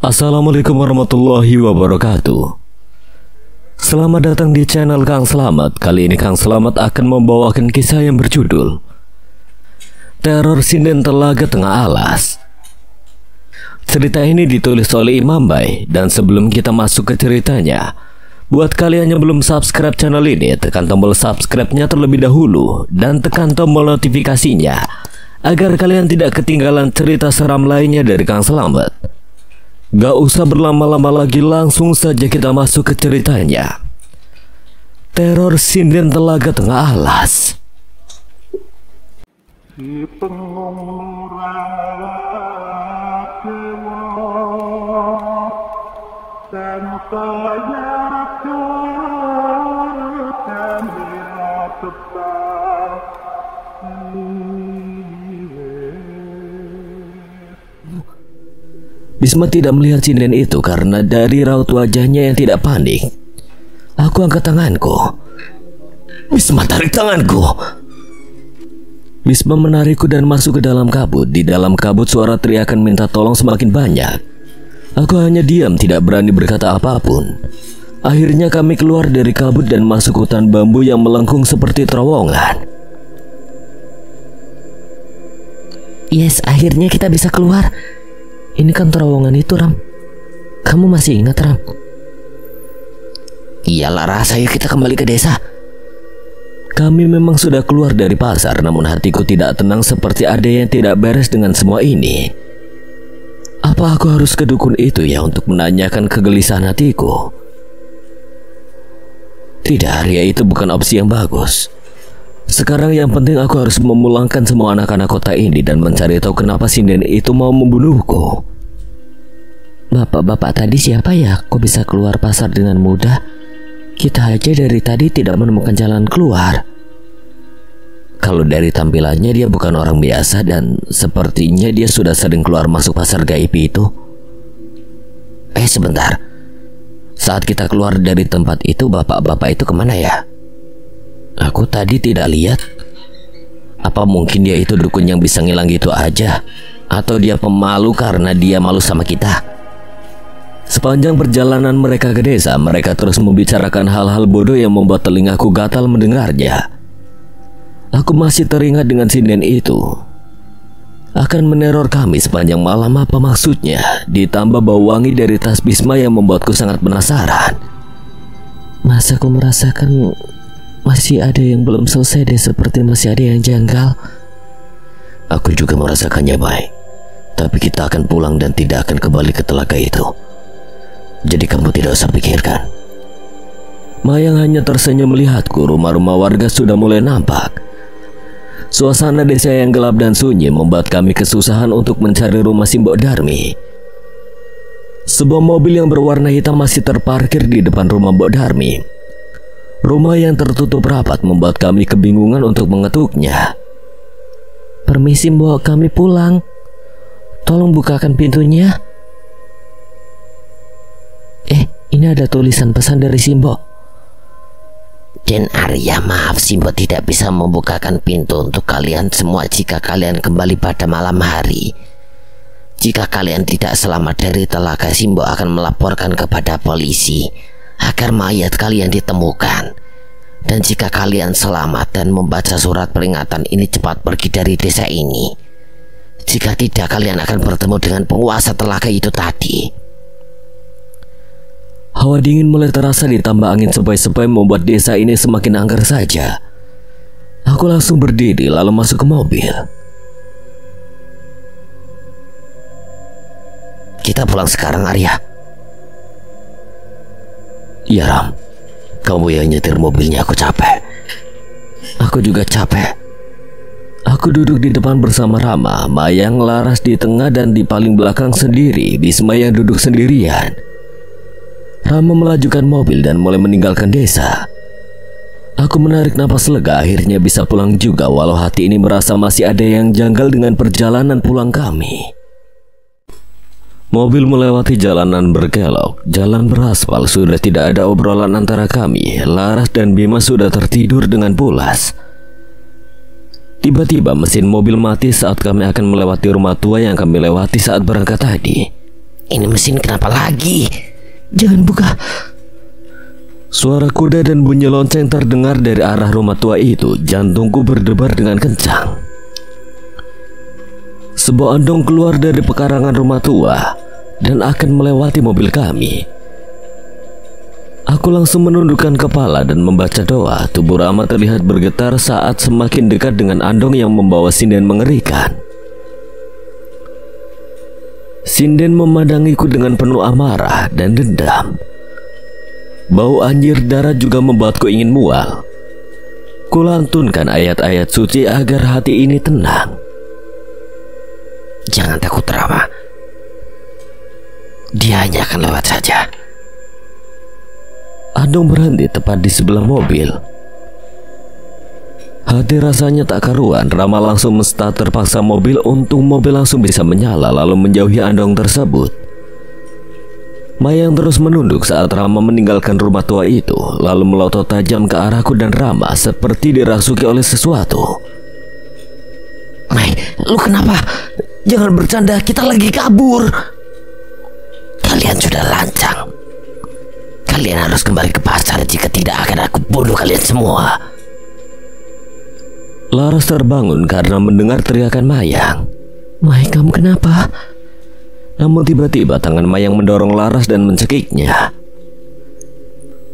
Assalamualaikum warahmatullahi wabarakatuh. Selamat datang di channel Kang Slamet. Kali ini Kang Slamet akan membawakan kisah yang berjudul Teror Sinden Telaga Tengah Alas. Cerita ini ditulis oleh Imam Bay. Dan sebelum kita masuk ke ceritanya, buat kalian yang belum subscribe channel ini, tekan tombol subscribe-nya terlebih dahulu dan tekan tombol notifikasinya agar kalian tidak ketinggalan cerita seram lainnya dari Kang Slamet. Gak usah berlama-lama lagi, langsung saja kita masuk ke ceritanya. Teror Sinden Telaga Tengah Alas. Bisma tidak melihat sinden itu karena dari raut wajahnya yang tidak panik. Aku angkat tanganku. Bisma tarik tanganku. Bisma menarikku dan masuk ke dalam kabut. Di dalam kabut suara teriakan minta tolong semakin banyak. Aku hanya diam, tidak berani berkata apapun. Akhirnya kami keluar dari kabut dan masuk hutan bambu yang melengkung seperti terowongan. Yes, akhirnya kita bisa keluar. Ini kan terowongan itu, Ram. Kamu masih ingat, Ram? Iyalah Ras, ayo kita kembali ke desa. Kami memang sudah keluar dari pasar, namun hatiku tidak tenang, seperti ada yang tidak beres dengan semua ini. Apa aku harus ke dukun itu ya untuk menanyakan kegelisahan hatiku? Tidak, Arya, itu bukan opsi yang bagus. Sekarang yang penting aku harus memulangkan semua anak-anak kota ini dan mencari tahu kenapa sinden itu mau membunuhku. Bapak-bapak tadi siapa ya? Kok bisa keluar pasar dengan mudah? Kita aja dari tadi tidak menemukan jalan keluar. Kalau dari tampilannya dia bukan orang biasa dan sepertinya dia sudah sering keluar masuk pasar gaib itu. Sebentar. Saat kita keluar dari tempat itu, bapak-bapak itu kemana ya? Aku tadi tidak lihat. Apa mungkin dia itu dukun yang bisa ngilang gitu aja? Atau dia pemalu karena dia malu sama kita? Sepanjang perjalanan mereka ke desa, mereka terus membicarakan hal-hal bodoh yang membuat telingaku gatal mendengarnya. Aku masih teringat dengan sinden itu akan meneror kami sepanjang malam. Apa maksudnya? Ditambah bau wangi dari tas Bisma yang membuatku sangat penasaran. Masa aku merasakan masih ada yang belum selesai deh, seperti masih ada yang janggal. Aku juga merasakannya, baik. Tapi kita akan pulang dan tidak akan kembali ke telaga itu. Jadi kamu tidak usah pikirkan. Mayang hanya tersenyum melihatku. Rumah-rumah warga sudah mulai nampak. Suasana desa yang gelap dan sunyi membuat kami kesusahan untuk mencari rumah Simbok Darmi. Sebuah mobil yang berwarna hitam masih terparkir di depan rumah Mbok Darmi. Rumah yang tertutup rapat membuat kami kebingungan untuk mengetuknya. Permisi Mbok, kami pulang. Tolong bukakan pintunya. Ini ada tulisan pesan dari Simbok. Den Arya, maaf Simbok tidak bisa membukakan pintu untuk kalian semua jika kalian kembali pada malam hari. Jika kalian tidak selamat dari telaga, Simbok akan melaporkan kepada polisi agar mayat kalian ditemukan. Dan jika kalian selamat dan membaca surat peringatan ini, cepat pergi dari desa ini. Jika tidak, kalian akan bertemu dengan penguasa telaga itu tadi. Hawa dingin mulai terasa ditambah angin sepoi-sepoi membuat desa ini semakin angker saja. Aku langsung berdiri lalu masuk ke mobil. Kita pulang sekarang, Arya. Iya, Ram. Kamu yang nyetir mobilnya, aku capek. Aku juga capek. Aku duduk di depan bersama Rama, Mayang, Laras di tengah, dan di paling belakang sendiri Bisma yang duduk sendirian. Rama melajukan mobil dan mulai meninggalkan desa. Aku menarik napas lega, akhirnya bisa pulang juga, walau hati ini merasa masih ada yang janggal dengan perjalanan pulang kami. Mobil melewati jalanan berkelok, jalan beraspal, sudah tidak ada obrolan antara kami. Laras dan Bima sudah tertidur dengan pulas. Tiba-tiba mesin mobil mati saat kami akan melewati rumah tua yang kami lewati saat berangkat tadi. Ini mesin kenapa lagi? Jangan buka. Suara kuda dan bunyi lonceng terdengar dari arah rumah tua itu. Jantungku berdebar dengan kencang. Sebuah andong keluar dari pekarangan rumah tua dan akan melewati mobil kami. Aku langsung menundukkan kepala dan membaca doa. Tubuh Rama terlihat bergetar saat semakin dekat dengan andong yang membawa sinden mengerikan. Sinden memandangiku dengan penuh amarah dan dendam. Bau anjir darah juga membuatku ingin mual. Kulantunkan ayat-ayat suci agar hati ini tenang. Jangan takut Rama. Dia hanya akan lewat saja. Andong berhenti tepat di sebelah mobil. Hati rasanya tak karuan. Rama langsung men-starter paksa mobil. Untung mobil langsung bisa menyala lalu menjauhi andong tersebut. Mayang terus menunduk saat Rama meninggalkan rumah tua itu, lalu melotot tajam ke arahku dan Rama seperti dirasuki oleh sesuatu. Mai, lu kenapa? Jangan bercanda, kita lagi kabur. Kalian sudah lancang. Kalian harus kembali ke pasar, jika tidak akan aku bunuh kalian semua. Laras terbangun karena mendengar teriakan Mayang. Mai, kamu kenapa? Namun tiba-tiba tangan Mayang mendorong Laras dan mencekiknya.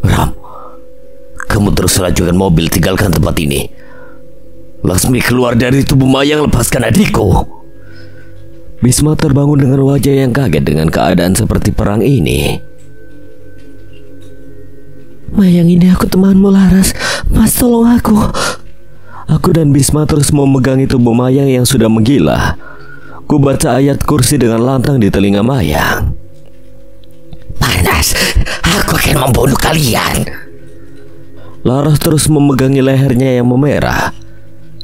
Ram, kamu terus lanjutkan mobil, tinggalkan tempat ini. Laksmi, keluar dari tubuh Mayang, lepaskan adikku. Bisma terbangun dengan wajah yang kaget dengan keadaan seperti perang ini. Mayang, ini aku temanmu Laras. Mas, tolong aku. Aku dan Bisma terus memegangi tubuh Mayang yang sudah menggila. Ku baca ayat kursi dengan lantang di telinga Mayang. Panas, aku akan membunuh kalian. Laras terus memegangi lehernya yang memerah.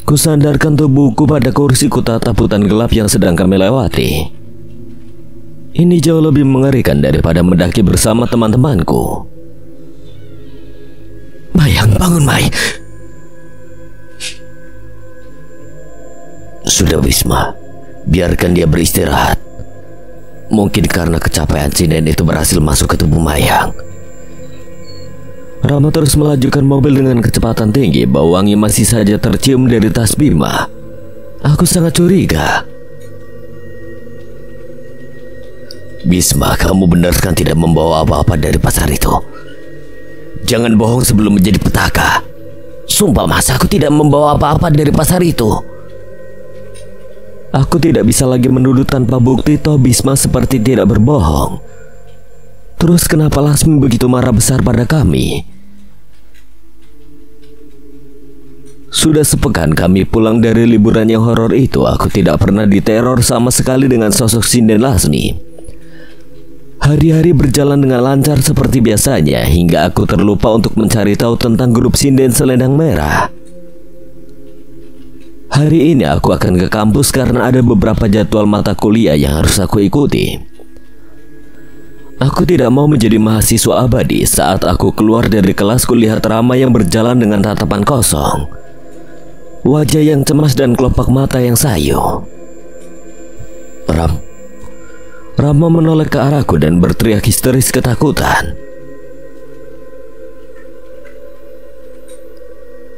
Ku sandarkan tubuhku pada kursi, ku tatap hutan gelap yang sedang kami lewati. Ini jauh lebih mengerikan daripada mendaki bersama teman-temanku. Mayang, bangun Mai. Sudah Bisma, biarkan dia beristirahat. Mungkin karena kecapean sinden itu berhasil masuk ke tubuh Mayang. Rama terus melajukan mobil dengan kecepatan tinggi. Bau wangi masih saja tercium dari tas Bima. Aku sangat curiga. Bisma, kamu benar kan tidak membawa apa-apa dari pasar itu? Jangan bohong sebelum menjadi petaka. Sumpah Mas, aku tidak membawa apa-apa dari pasar itu. Aku tidak bisa lagi menuduh tanpa bukti. Toh Bisma seperti tidak berbohong. Terus kenapa Lasmi begitu marah besar pada kami? Sudah sepekan kami pulang dari liburan yang horor itu. Aku tidak pernah diteror sama sekali dengan sosok sinden Lasmi. Hari-hari berjalan dengan lancar seperti biasanya, hingga aku terlupa untuk mencari tahu tentang grup sinden Selendang Merah. Hari ini aku akan ke kampus karena ada beberapa jadwal mata kuliah yang harus aku ikuti. Aku tidak mau menjadi mahasiswa abadi. Saat aku keluar dari kelas, kulihat Rama yang berjalan dengan tatapan kosong, wajah yang cemas dan kelopak mata yang sayu. Rama menoleh ke arahku dan berteriak histeris ketakutan.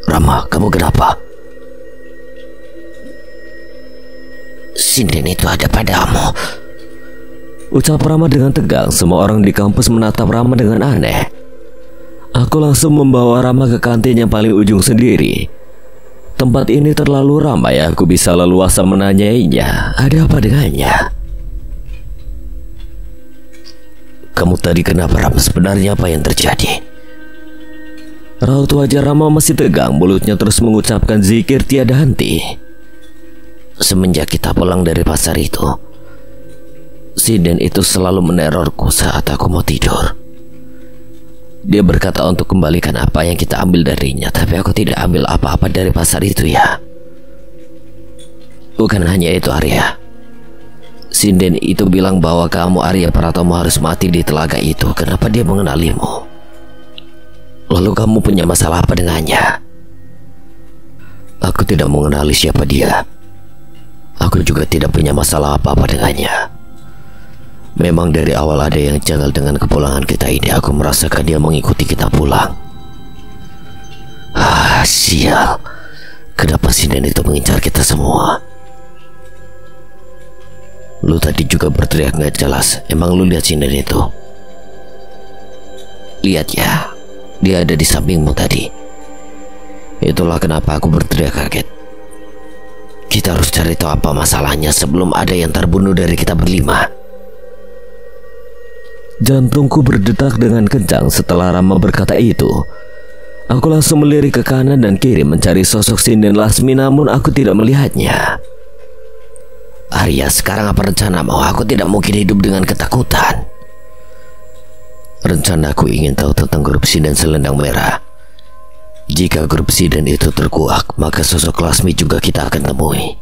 Rama, kamu kenapa? Sinden itu ada padamu, ucap Rama dengan tegang. Semua orang di kampus menatap Rama dengan aneh. Aku langsung membawa Rama ke kantin yang paling ujung sendiri. Tempat ini terlalu ramai, aku bisa leluasa menanyainya. Ada apa dengannya? Kamu tadi kenapa, Ram? Sebenarnya apa yang terjadi? Raut wajah Rama masih tegang. Mulutnya terus mengucapkan zikir tiada henti. Semenjak kita pulang dari pasar itu, sinden itu selalu menerorku saat aku mau tidur. Dia berkata untuk kembalikan apa yang kita ambil darinya, tapi aku tidak ambil apa-apa dari pasar itu ya. Bukan hanya itu Arya. Sinden itu bilang bahwa kamu Arya Pratomo harus mati di telaga itu. Kenapa dia mengenalimu? Lalu kamu punya masalah apa dengannya? Aku tidak mengenali siapa dia. Aku juga tidak punya masalah apa-apa dengannya. Memang dari awal ada yang janggal dengan kepulangan kita ini. Aku merasakan dia mengikuti kita pulang. Sial. Kenapa sinden itu mengincar kita semua? Lu tadi juga berteriak gak jelas. Emang lu lihat sinden itu? Lihat ya, dia ada di sampingmu tadi. Itulah kenapa aku berteriak kaget. Kita harus cari tahu apa masalahnya sebelum ada yang terbunuh dari kita berlima. Jantungku berdetak dengan kencang setelah Rama berkata itu. Aku langsung melirik ke kanan dan kiri mencari sosok sinden Lasmi, namun aku tidak melihatnya. Arya, sekarang apa rencanamu? Aku tidak mungkin hidup dengan ketakutan. Rencanaku ingin tahu tentang grup sinden Selendang Merah. Jika grup sinden itu terkuak, maka sosok Lasmi juga kita akan temui.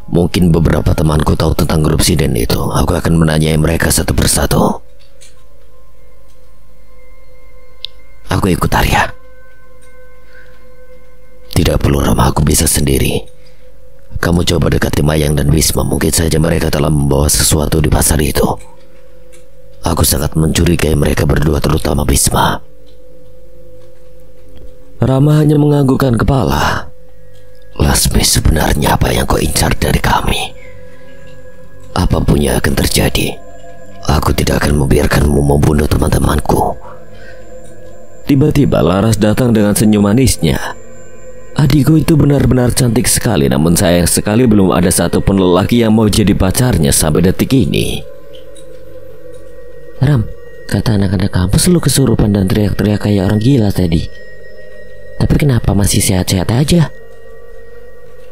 Mungkin beberapa temanku tahu tentang grup sinden itu. Aku akan menanyai mereka satu persatu. Aku ikut Arya. Tidak perlu Rama, aku bisa sendiri. Kamu coba dekati Mayang dan Wisma. Mungkin saja mereka telah membawa sesuatu di pasar itu. Aku sangat mencurigai mereka berdua, terutama Wisma. Rama hanya menganggukkan kepala. Lasmi, sebenarnya apa yang kau incar dari kami? Apapun yang akan terjadi, aku tidak akan membiarkanmu membunuh teman-temanku. Tiba-tiba Laras datang dengan senyum manisnya. Adikku itu benar-benar cantik sekali, namun sayang sekali belum ada satupun lelaki yang mau jadi pacarnya sampai detik ini. Ram, kata anak-anak kampus lu kesurupan dan teriak-teriak kayak orang gila tadi. Tapi kenapa masih sehat-sehat aja?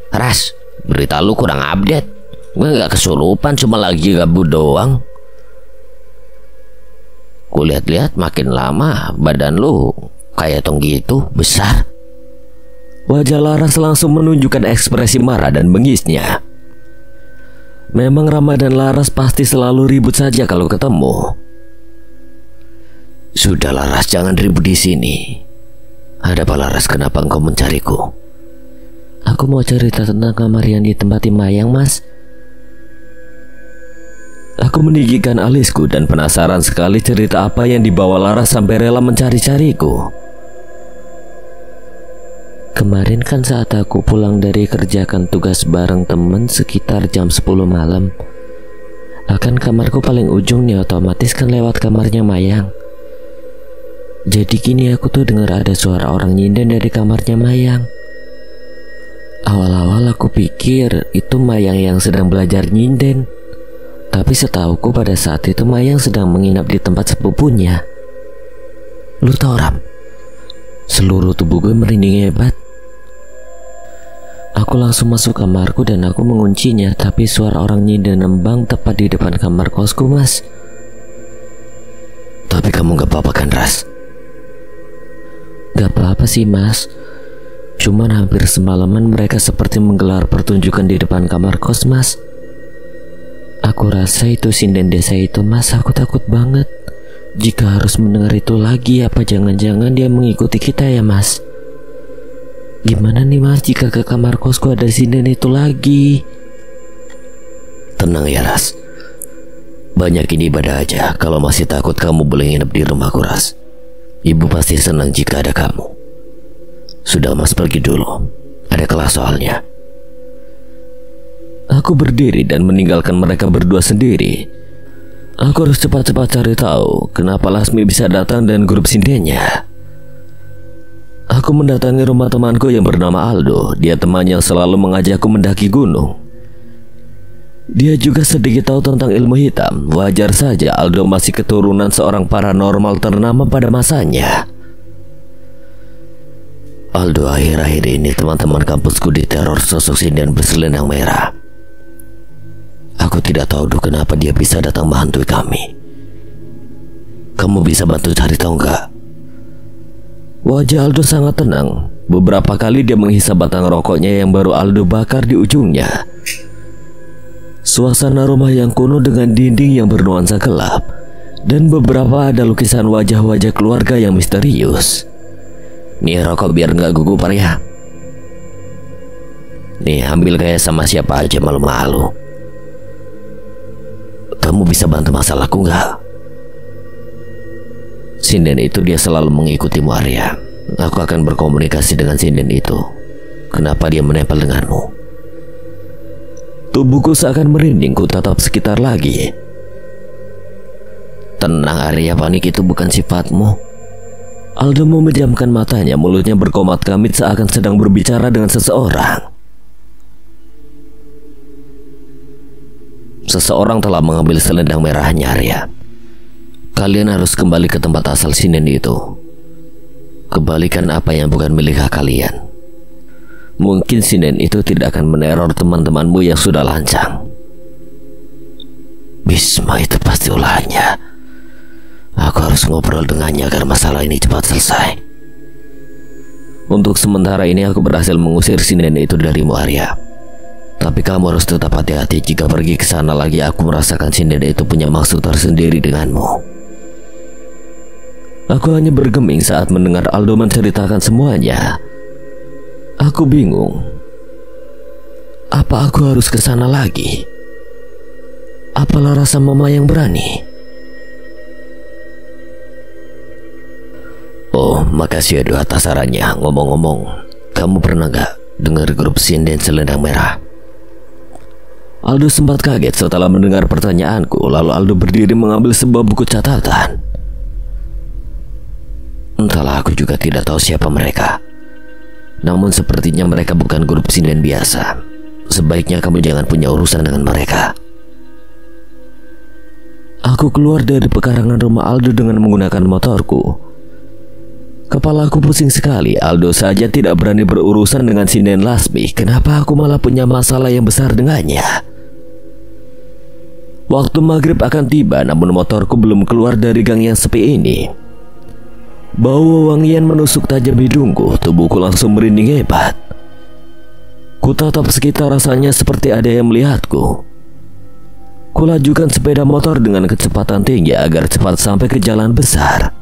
Ras, berita lu kurang update. Gue gak kesurupan, cuma lagi gabut doang. Kulihat-lihat makin lama badan lu kayak tong gitu, besar. Wajah Laras langsung menunjukkan ekspresi marah dan bengisnya. Memang Rama dan Laras pasti selalu ribut saja kalau ketemu. Sudah Laras, jangan ribut di sini. Ada apa Laras, kenapa engkau mencariku? Aku mau cerita tentang kamar yang ditempati Mayang, Mas. Aku meninggikan alisku dan penasaran sekali cerita apa yang dibawa Laras sampai rela mencari-cariku. Kemarin kan saat aku pulang dari kerjakan tugas bareng temen sekitar jam 10 malam. Akan kamarku paling ujung nih, otomatis kan lewat kamarnya Mayang. Jadi kini aku tuh dengar ada suara orang nyinden dari kamarnya Mayang. Awal-awal aku pikir itu Mayang yang sedang belajar nyinden. Tapi setauku pada saat itu Mayang sedang menginap di tempat sepupunya. Lu tau Ram, seluruh tubuh gue merinding hebat. Aku langsung masuk kamarku dan aku menguncinya, tapi suara orang nyinden nembang tepat di depan kamar kosku, Mas. Tapi kamu gak apa-apa kan, Ras? Gak apa-apa sih, Mas. Cuman hampir semalaman mereka seperti menggelar pertunjukan di depan kamar kos, Mas. Aku rasa itu sinden desa itu, Mas. Aku takut banget. Jika harus mendengar itu lagi, apa jangan-jangan dia mengikuti kita ya, Mas? Gimana nih, Mas, jika ke kamar kosku ada sinden itu lagi? Tenang ya, Ras. Banyakin ibadah aja. Kalau masih takut, kamu boleh nginep di rumahku, Ras. Ibu pasti senang jika ada kamu. Sudah, Mas, pergi dulu. Ada kelas soalnya. Aku berdiri dan meninggalkan mereka berdua sendiri. Aku harus cepat-cepat cari tahu kenapa Lasmi bisa datang dan grup sindennya. Aku mendatangi rumah temanku yang bernama Aldo. Dia teman yang selalu mengajakku mendaki gunung. Dia juga sedikit tahu tentang ilmu hitam. Wajar saja, Aldo masih keturunan seorang paranormal ternama pada masanya. Aldo, akhir-akhir ini teman-teman kampusku diteror sosok sinden berselendang merah. Aku tidak tahu kenapa dia bisa datang menghantui kami. Kamu bisa bantu cari tahu nggak? Wajah Aldo sangat tenang. Beberapa kali dia menghisap batang rokoknya yang baru Aldo bakar di ujungnya. Suasana rumah yang kuno dengan dinding yang bernuansa gelap, dan beberapa ada lukisan wajah-wajah keluarga yang misterius. Nih rokok biar nggak gugup ya. Nih ambil kayak sama siapa aja, malu-malu. kamu bisa bantu masalahku nggak? Sinden itu dia selalu mengikutimu Arya. Aku akan berkomunikasi dengan sinden itu. Kenapa dia menempel denganmu? Tubuhku seakan merinding, ku tatap sekitar lagi. Tenang Arya, panik itu bukan sifatmu. Aldo memejamkan matanya, mulutnya berkomat kamit seakan sedang berbicara dengan seseorang. Seseorang telah mengambil selendang merahnya Arya. Kalian harus kembali ke tempat asal sinden itu. Kembalikan apa yang bukan milik kalian. Mungkin sinden itu tidak akan meneror teman-temanmu yang sudah lancang. Bisma itu pasti ulahnya. Aku harus ngobrol dengannya agar masalah ini cepat selesai. Untuk sementara ini aku berhasil mengusir sinden itu darimu Arya. Tapi kamu harus tetap hati-hati. Jika pergi ke sana lagi, aku merasakan sinden itu punya maksud tersendiri denganmu. Aku hanya bergeming saat mendengar Aldo menceritakan semuanya. Aku bingung. Apa aku harus ke sana lagi? Apalah rasa mama yang berani? Oh, makasih ya atas sarannya. Ngomong-ngomong, kamu pernah gak dengar grup sinden selendang merah? Aldo sempat kaget setelah mendengar pertanyaanku. Lalu Aldo berdiri mengambil sebuah buku catatan. Entahlah, aku juga tidak tahu siapa mereka. Namun sepertinya mereka bukan grup sinden biasa. Sebaiknya kamu jangan punya urusan dengan mereka. Aku keluar dari pekarangan rumah Aldo dengan menggunakan motorku. Kepalaku pusing sekali. Aldo saja tidak berani berurusan dengan sinden Lasmi. Kenapa aku malah punya masalah yang besar dengannya? Waktu maghrib akan tiba, namun motorku belum keluar dari gang yang sepi ini. Bau wewangian menusuk tajam hidungku. Tubuhku langsung merinding hebat. Ku tatap sekitar, rasanya seperti ada yang melihatku. Kulajukan sepeda motor dengan kecepatan tinggi agar cepat sampai ke jalan besar.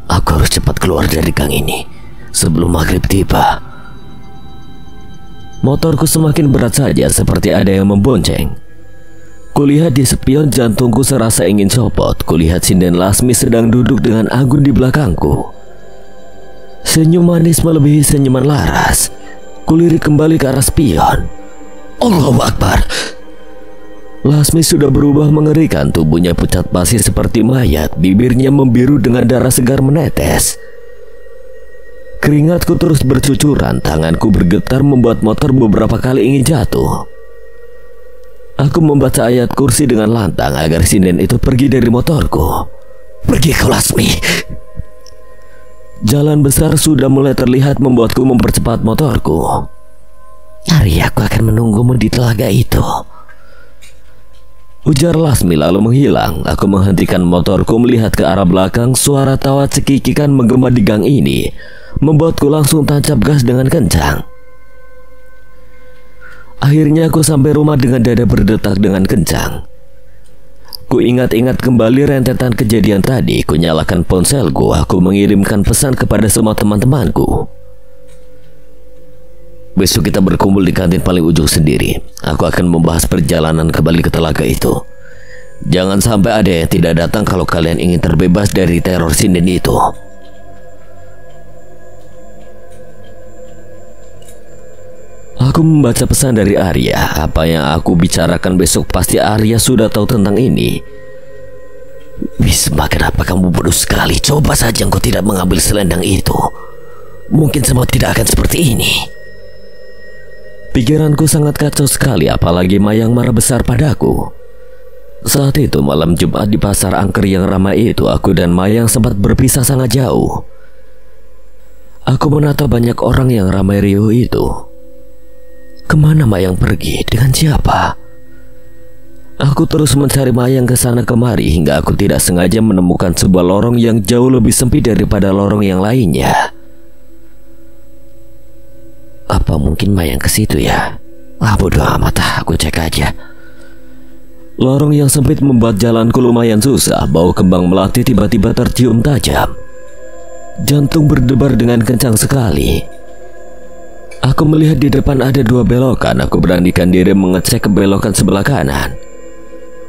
Aku harus cepat keluar dari gang ini sebelum maghrib tiba. Motorku semakin berat saja, seperti ada yang membonceng. Kulihat di spion, jantungku serasa ingin copot. Kulihat sinden Lasmi sedang duduk dengan anggun di belakangku. Senyum manis melebihi senyuman Laras. Kulirik kembali ke arah spion. Allahu Akbar. Lasmi sudah berubah mengerikan. Tubuhnya pucat pasi seperti mayat. Bibirnya membiru dengan darah segar menetes. Keringatku terus bercucuran. Tanganku bergetar membuat motor beberapa kali ingin jatuh. Aku membaca ayat kursi dengan lantang agar sinden itu pergi dari motorku. Pergi kau Lasmi. Jalan besar sudah mulai terlihat membuatku mempercepat motorku. Arya, aku akan menunggumu di telaga itu, ujar Lasmi lalu menghilang. Aku menghentikan motorku, melihat ke arah belakang. Suara tawa cekikikan menggema di gang ini membuatku langsung tancap gas dengan kencang. Akhirnya aku sampai rumah dengan dada berdetak dengan kencang. Ku ingat-ingat kembali rentetan kejadian tadi. Ku nyalakan ponselku. Aku mengirimkan pesan kepada semua teman-temanku. Besok kita berkumpul di kantin paling ujung sendiri. Aku akan membahas perjalanan kembali ke telaga itu. Jangan sampai ada yang tidak datang kalau kalian ingin terbebas dari teror sinden itu. Aku membaca pesan dari Arya. Apa yang aku bicarakan besok pasti Arya sudah tahu tentang ini. Bisma, kenapa kamu bodoh sekali? Coba saja engkau tidak mengambil selendang itu. Mungkin semua tidak akan seperti ini. Pikiranku sangat kacau sekali, apalagi Mayang marah besar padaku. Saat itu malam Jumat di pasar angker yang ramai itu, aku dan Mayang sempat berpisah sangat jauh. Aku menatap banyak orang yang ramai riuh itu. Kemana Mayang pergi? Dengan siapa? Aku terus mencari Mayang ke sana kemari hingga aku tidak sengaja menemukan sebuah lorong yang jauh lebih sempit daripada lorong yang lainnya. Apa mungkin Mayang ke situ ya? Bodoh amat, aku cek aja. Lorong yang sempit membuat jalanku lumayan susah. Bau kembang melati tiba-tiba tercium tajam. Jantung berdebar dengan kencang sekali. Aku melihat di depan ada dua belokan. Aku beranikan diri mengecek ke belokan sebelah kanan.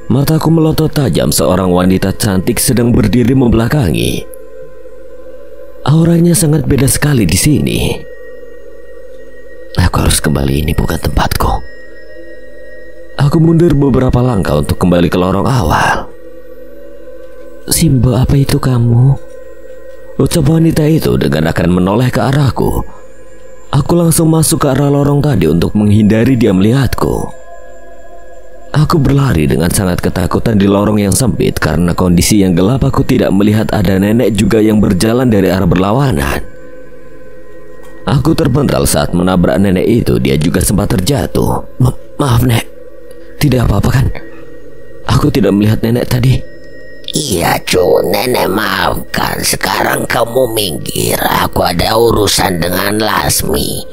Mataku melotot tajam seorang wanita cantik sedang berdiri membelakangi. Auranya sangat beda sekali di sini. Aku harus kembali, ini bukan tempatku. Aku mundur beberapa langkah untuk kembali ke lorong awal. Simbo, apa itu kamu? Ucap wanita itu dengan akan menoleh ke arahku. Aku langsung masuk ke arah lorong tadi untuk menghindari dia melihatku. Aku berlari dengan sangat ketakutan di lorong yang sempit karena kondisi yang gelap. Aku tidak melihat ada nenek juga yang berjalan dari arah berlawanan. Aku terpental saat menabrak nenek itu. Dia juga sempat terjatuh. Maaf, Nek. Tidak apa-apa kan? Aku tidak melihat nenek tadi. Iya, nenek maafkan. Sekarang kamu minggir. Aku ada urusan dengan Lasmi.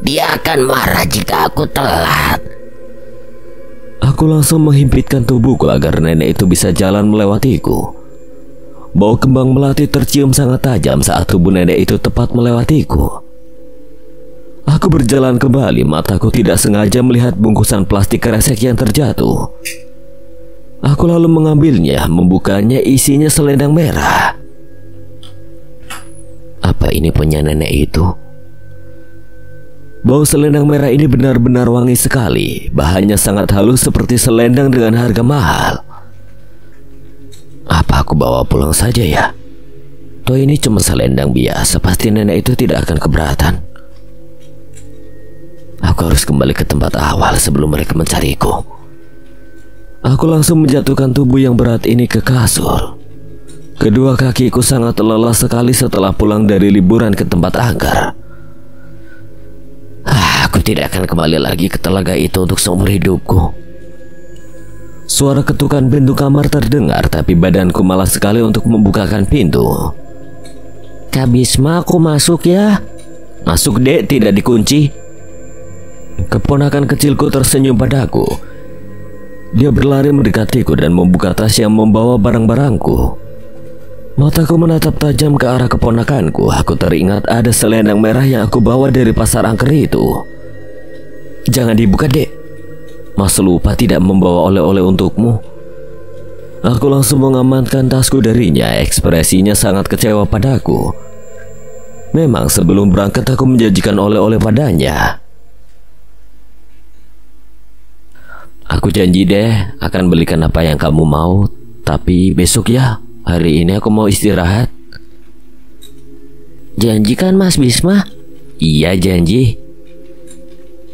Dia akan marah jika aku telat. Aku langsung menghimpitkan tubuhku agar nenek itu bisa jalan melewatiku. Bau kembang melati tercium sangat tajam saat tubuh nenek itu tepat melewatiku. Aku berjalan kembali, mataku tidak sengaja melihat bungkusan plastik kresek yang terjatuh. Aku lalu mengambilnya, membukanya, isinya selendang merah. Apa ini punya nenek itu? Bau selendang merah ini benar-benar wangi sekali. Bahannya sangat halus seperti selendang dengan harga mahal. Apa aku bawa pulang saja ya? Toh ini cuma selendang biasa, pasti nenek itu tidak akan keberatan. Aku harus kembali ke tempat awal sebelum mereka mencariku. Aku langsung menjatuhkan tubuh yang berat ini ke kasur. Kedua kakiku sangat lelah sekali setelah pulang dari liburan ke tempat angker. Aku tidak akan kembali lagi ke telaga itu untuk seumur hidupku. Suara ketukan pintu kamar terdengar, tapi badanku malas sekali untuk membukakan pintu. Kak Bisma, aku masuk ya? Masuk, Dek, tidak dikunci. Keponakan kecilku tersenyum padaku. Dia berlari mendekatiku dan membuka tas yang membawa barang-barangku. Mataku menatap tajam ke arah keponakanku. Aku teringat ada selendang merah yang aku bawa dari pasar angker itu. Jangan dibuka, Dek. Mas lupa tidak membawa oleh-oleh untukmu. Aku langsung mengamankan tasku darinya. Ekspresinya sangat kecewa padaku. Memang sebelum berangkat aku menjanjikan oleh-oleh padanya. Aku janji deh akan belikan apa yang kamu mau. Tapi besok ya. Hari ini aku mau istirahat. Janji kan Mas Bisma? Iya, janji.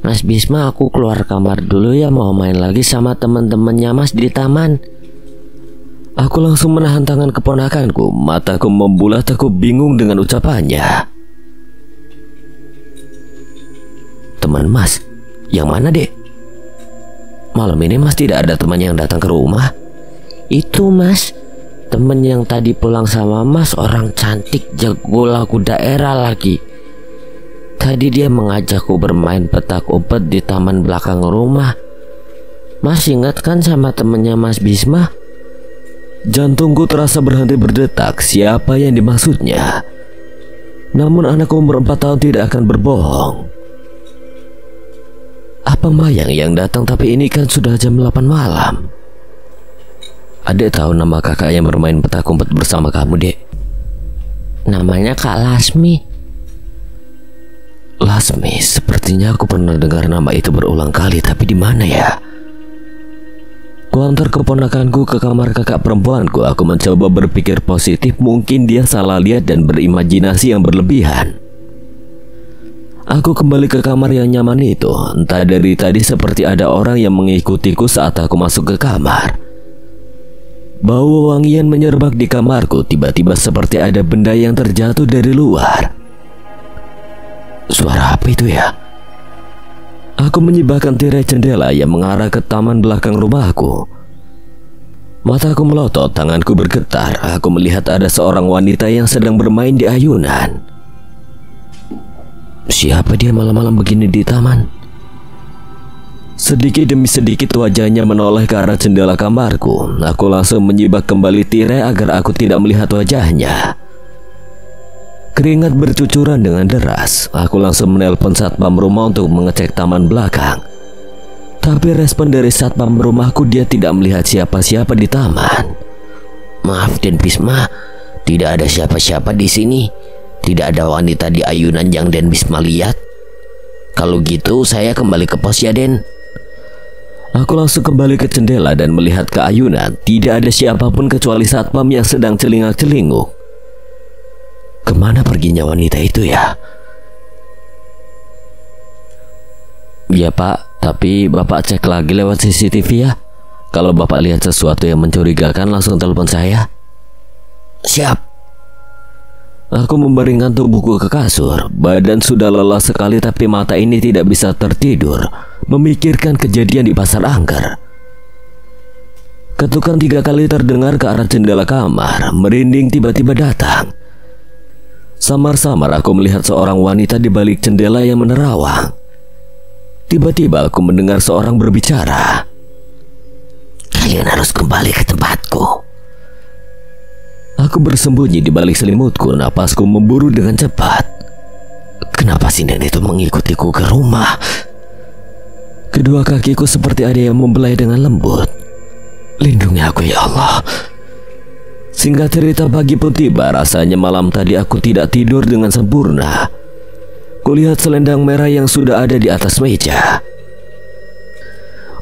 Mas Bisma, aku keluar kamar dulu ya, mau main lagi sama teman-temannya Mas di taman. Aku langsung menahan tangan keponakanku. Mataku membulat, aku bingung dengan ucapannya. Teman Mas? Yang mana, Dek? Malam ini Mas tidak ada teman yang datang ke rumah? Itu Mas, temen yang tadi pulang sama Mas, orang cantik, jago lagu daerah lagi. Tadi dia mengajakku bermain petak umpet di taman belakang rumah. Mas ingat kan sama temennya Mas Bisma? Jantungku terasa berhenti berdetak. Siapa yang dimaksudnya? Namun anakku umur 4 tahun tidak akan berbohong. Apa Mayang yang datang? Tapi ini kan sudah jam 8 malam. Adek tahu nama kakak yang bermain petak umpet bersama kamu, Dek? Namanya Kak Lasmi. Lasmi, sepertinya aku pernah dengar nama itu berulang kali, tapi di mana ya? Kuantar keponakanku ke kamar kakak perempuanku. Aku mencoba berpikir positif, mungkin dia salah lihat dan berimajinasi yang berlebihan. Aku kembali ke kamar yang nyaman itu. Entah dari tadi seperti ada orang yang mengikutiku saat aku masuk ke kamar. Bau wangian menyerbak di kamarku. Tiba-tiba seperti ada benda yang terjatuh dari luar. Suara apa itu ya? Aku menyibakkan tirai jendela yang mengarah ke taman belakang rumahku. Mataku melotot, tanganku bergetar. Aku melihat ada seorang wanita yang sedang bermain di ayunan. Siapa dia malam-malam begini di taman? Sedikit demi sedikit wajahnya menoleh ke arah jendela kamarku. Aku langsung menyibak kembali tirai agar aku tidak melihat wajahnya. Keringat bercucuran dengan deras. Aku langsung menelpon satpam rumah untuk mengecek taman belakang. Tapi respon dari satpam rumahku, dia tidak melihat siapa-siapa di taman. Maaf Den Bisma, tidak ada siapa-siapa di sini. Tidak ada wanita di ayunan yang Den Bisma lihat. Kalau gitu saya kembali ke pos ya Den. Aku langsung kembali ke jendela dan melihat ke ayunan. Tidak ada siapapun kecuali satpam yang sedang celingak-celinguk. Kemana perginya wanita itu ya? Ya Pak, tapi Bapak cek lagi lewat CCTV ya. Kalau Bapak lihat sesuatu yang mencurigakan, langsung telepon saya. Siap. Aku membaringkan tubuhku ke kasur. Badan sudah lelah sekali, tapi mata ini tidak bisa tertidur, memikirkan kejadian di pasar angker. Ketukan 3 kali terdengar ke arah jendela kamar. Merinding tiba-tiba datang. Samar-samar aku melihat seorang wanita di balik jendela yang menerawang. Tiba-tiba aku mendengar seorang berbicara. Kalian harus kembali ke tempatku. Aku bersembunyi di balik selimutku. Napasku memburu dengan cepat. Kenapa sinden itu mengikutiku ke rumah? Kedua kakiku seperti ada yang membelai dengan lembut. Lindungi aku ya Allah. Singkat cerita, pagi pun tiba. Rasanya malam tadi aku tidak tidur dengan sempurna. Kulihat selendang merah yang sudah ada di atas meja.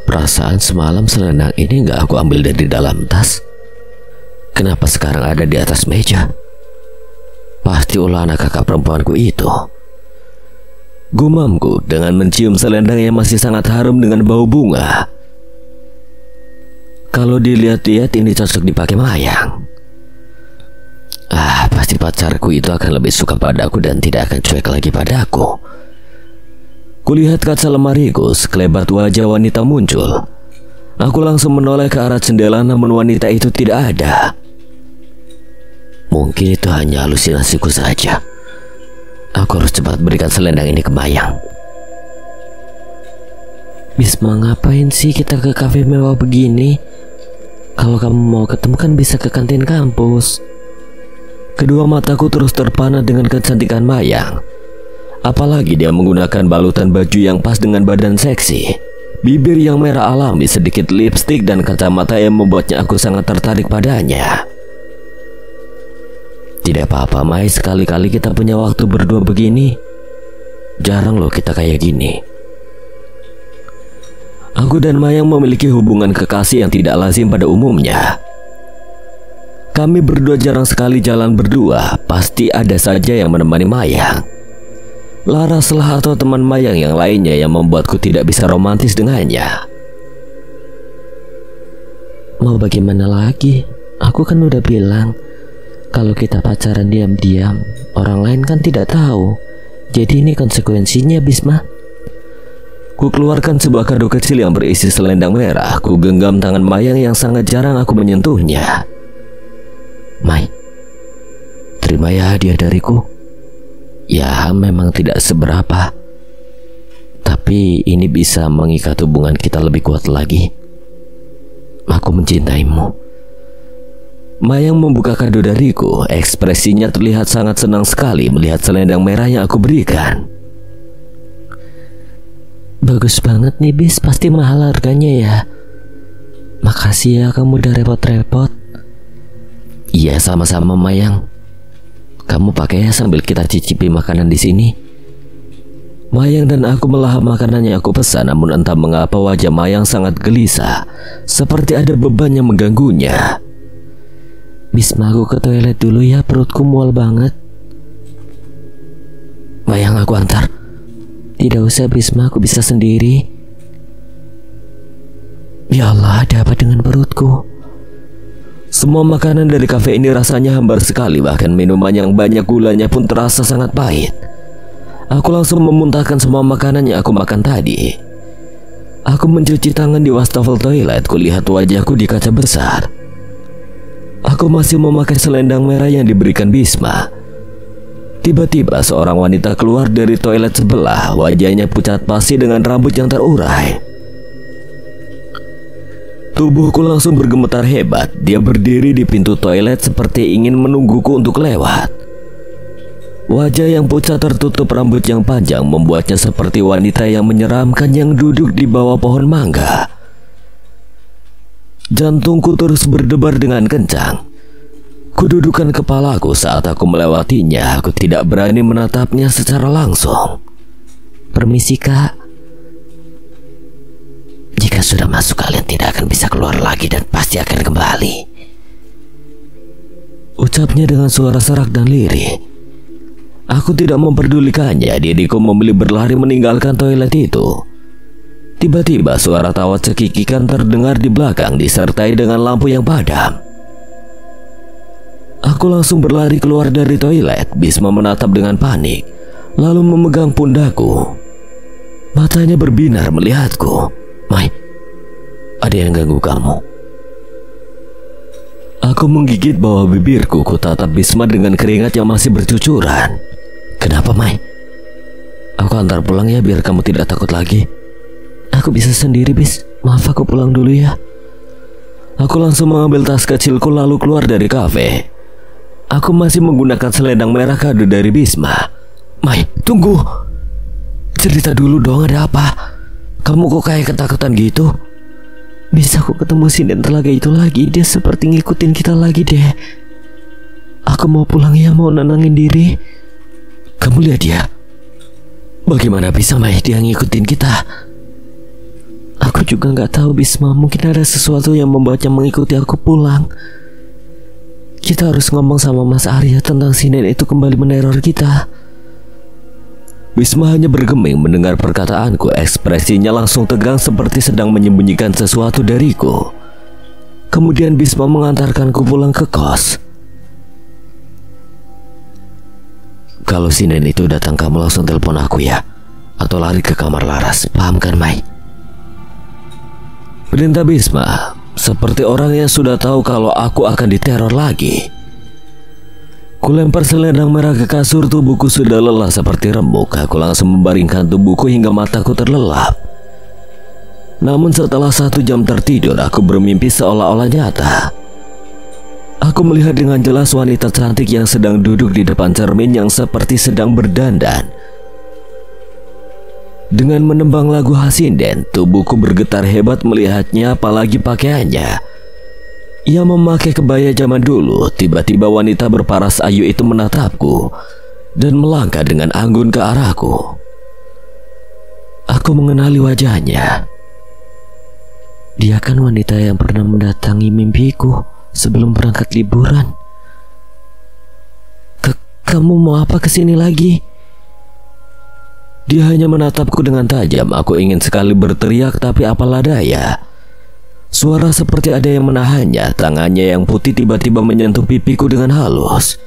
Perasaan semalam selendang ini gak aku ambil dari dalam tas. Kenapa sekarang ada di atas meja? Pasti ulah anak kakak perempuanku itu. Gumamku dengan mencium selendang yang masih sangat harum dengan bau bunga. Kalau dilihat-lihat ini cocok dipakai Mayang. Pasti pacarku itu akan lebih suka padaku dan tidak akan cuek lagi padaku. Kulihat kaca lemariku, sekelebat wajah wanita muncul. Aku langsung menoleh ke arah jendela, namun wanita itu tidak ada. Mungkin itu hanya halusinasiku saja. Aku harus cepat berikan selendang ini ke Mayang. Bisma, ngapain sih kita ke kafe mewah begini? Kalau kamu mau ketemu kan bisa ke kantin kampus. Kedua mataku terus terpana dengan kecantikan Mayang. Apalagi dia menggunakan balutan baju yang pas dengan badan seksi, bibir yang merah alami, sedikit lipstik, dan kacamata yang membuatnya aku sangat tertarik padanya. Tidak apa-apa Mai, sekali-kali kita punya waktu berdua begini. Jarang loh kita kayak gini. Aku dan Mayang memiliki hubungan kekasih yang tidak lazim pada umumnya. Kami berdua jarang sekali jalan berdua. Pasti ada saja yang menemani Mayang. Laras lah atau teman Mayang yang lainnya yang membuatku tidak bisa romantis dengannya. Mau bagaimana lagi? Aku kan udah bilang, kalau kita pacaran diam-diam, orang lain kan tidak tahu. Jadi ini konsekuensinya, Bisma. Ku keluarkan sebuah kado kecil yang berisi selendang merah. Ku genggam tangan Mayang yang sangat jarang aku menyentuhnya. Mai, terima ya hadiah dariku. Ya memang tidak seberapa, tapi ini bisa mengikat hubungan kita lebih kuat lagi. Aku mencintaimu. Mayang membuka kado dariku. Ekspresinya terlihat sangat senang sekali melihat selendang merah yang aku berikan. Bagus banget nih Bis, pasti mahal harganya ya. Makasih ya, kamu udah repot-repot. Iya, sama-sama Mayang. Kamu pakai ya sambil kita cicipi makanan di sini. Mayang dan aku melahap makanan yang aku pesan, namun entah mengapa wajah Mayang sangat gelisah, seperti ada beban yang mengganggunya. Bisma, aku ke toilet dulu ya, perutku mual banget. Mayang, aku antar. Tidak usah Bisma, aku bisa sendiri. Ya Allah, ada apa dengan perutku? Semua makanan dari kafe ini rasanya hambar sekali, bahkan minuman yang banyak gulanya pun terasa sangat pahit. Aku langsung memuntahkan semua makanan yang aku makan tadi. Aku mencuci tangan di wastafel toilet. Kulihat wajahku di kaca besar. Aku masih memakai selendang merah yang diberikan Bisma. Tiba-tiba seorang wanita keluar dari toilet sebelah. Wajahnya pucat pasi dengan rambut yang terurai. Tubuhku langsung bergemetar hebat. Dia berdiri di pintu toilet seperti ingin menungguku untuk lewat. Wajah yang pucat tertutup rambut yang panjang membuatnya seperti wanita yang menyeramkan yang duduk di bawah pohon mangga. Jantungku terus berdebar dengan kencang. Kududukan kepalaku saat aku melewatinya. Aku tidak berani menatapnya secara langsung. Permisi, Kak. Jika sudah masuk, kalian tidak akan bisa keluar lagi dan pasti akan kembali, ucapnya dengan suara serak dan lirih. Aku tidak memperdulikannya. Diriku memilih berlari meninggalkan toilet itu. Tiba-tiba suara tawa cekikikan terdengar di belakang disertai dengan lampu yang padam. Aku langsung berlari keluar dari toilet. Bisma menatap dengan panik, lalu memegang pundakku. Matanya berbinar melihatku. Mai, ada yang ganggu kamu? Aku menggigit bawah bibirku. Ku tatap Bisma dengan keringat yang masih bercucuran. Kenapa, Mai? Aku antar pulang ya biar kamu tidak takut lagi. Aku bisa sendiri, Bis. Maaf, aku pulang dulu ya. Aku langsung mengambil tas kecilku lalu keluar dari kafe. Aku masih menggunakan selendang merah kado dari Bisma. Mai, tunggu. Cerita dulu dong, ada apa? Kamu kok kayak ketakutan gitu? Bisa aku ketemu sinden telaga itu lagi? Dia seperti ngikutin kita lagi deh. Aku mau pulang ya, mau nenangin diri. Kamu lihat dia. Bagaimana bisa Mai dia ngikutin kita? Aku juga nggak tahu Bisma. Mungkin ada sesuatu yang membuatnya mengikuti aku pulang. Kita harus ngomong sama Mas Arya tentang sinden itu kembali meneror kita. Bisma hanya bergeming mendengar perkataanku. Ekspresinya langsung tegang seperti sedang menyembunyikan sesuatu dariku. Kemudian Bisma mengantarkanku pulang ke kos. Kalau sinden itu datang, kamu langsung telepon aku ya, atau lari ke kamar Laras. Paham kan, Mai? Perintah Bisma, seperti orang yang sudah tahu kalau aku akan diteror lagi. Kulempar selendang merah ke kasur. Tubuhku sudah lelah seperti remuk. Aku langsung membaringkan tubuhku hingga mataku terlelap. Namun setelah 1 jam tertidur, aku bermimpi seolah-olah nyata. Aku melihat dengan jelas wanita cantik yang sedang duduk di depan cermin yang seperti sedang berdandan. Dengan menembang lagu Hasinden, tubuhku bergetar hebat melihatnya, apalagi pakaiannya. Ia memakai kebaya zaman dulu. Tiba-tiba wanita berparas ayu itu menatapku dan melangkah dengan anggun ke arahku. Aku mengenali wajahnya. Dia kan wanita yang pernah mendatangi mimpiku sebelum berangkat liburan. Kamu mau apa kesini lagi? Dia hanya menatapku dengan tajam. Aku ingin sekali berteriak, tapi apalah daya. Suara seperti ada yang menahannya. Tangannya yang putih tiba-tiba menyentuh pipiku dengan halus.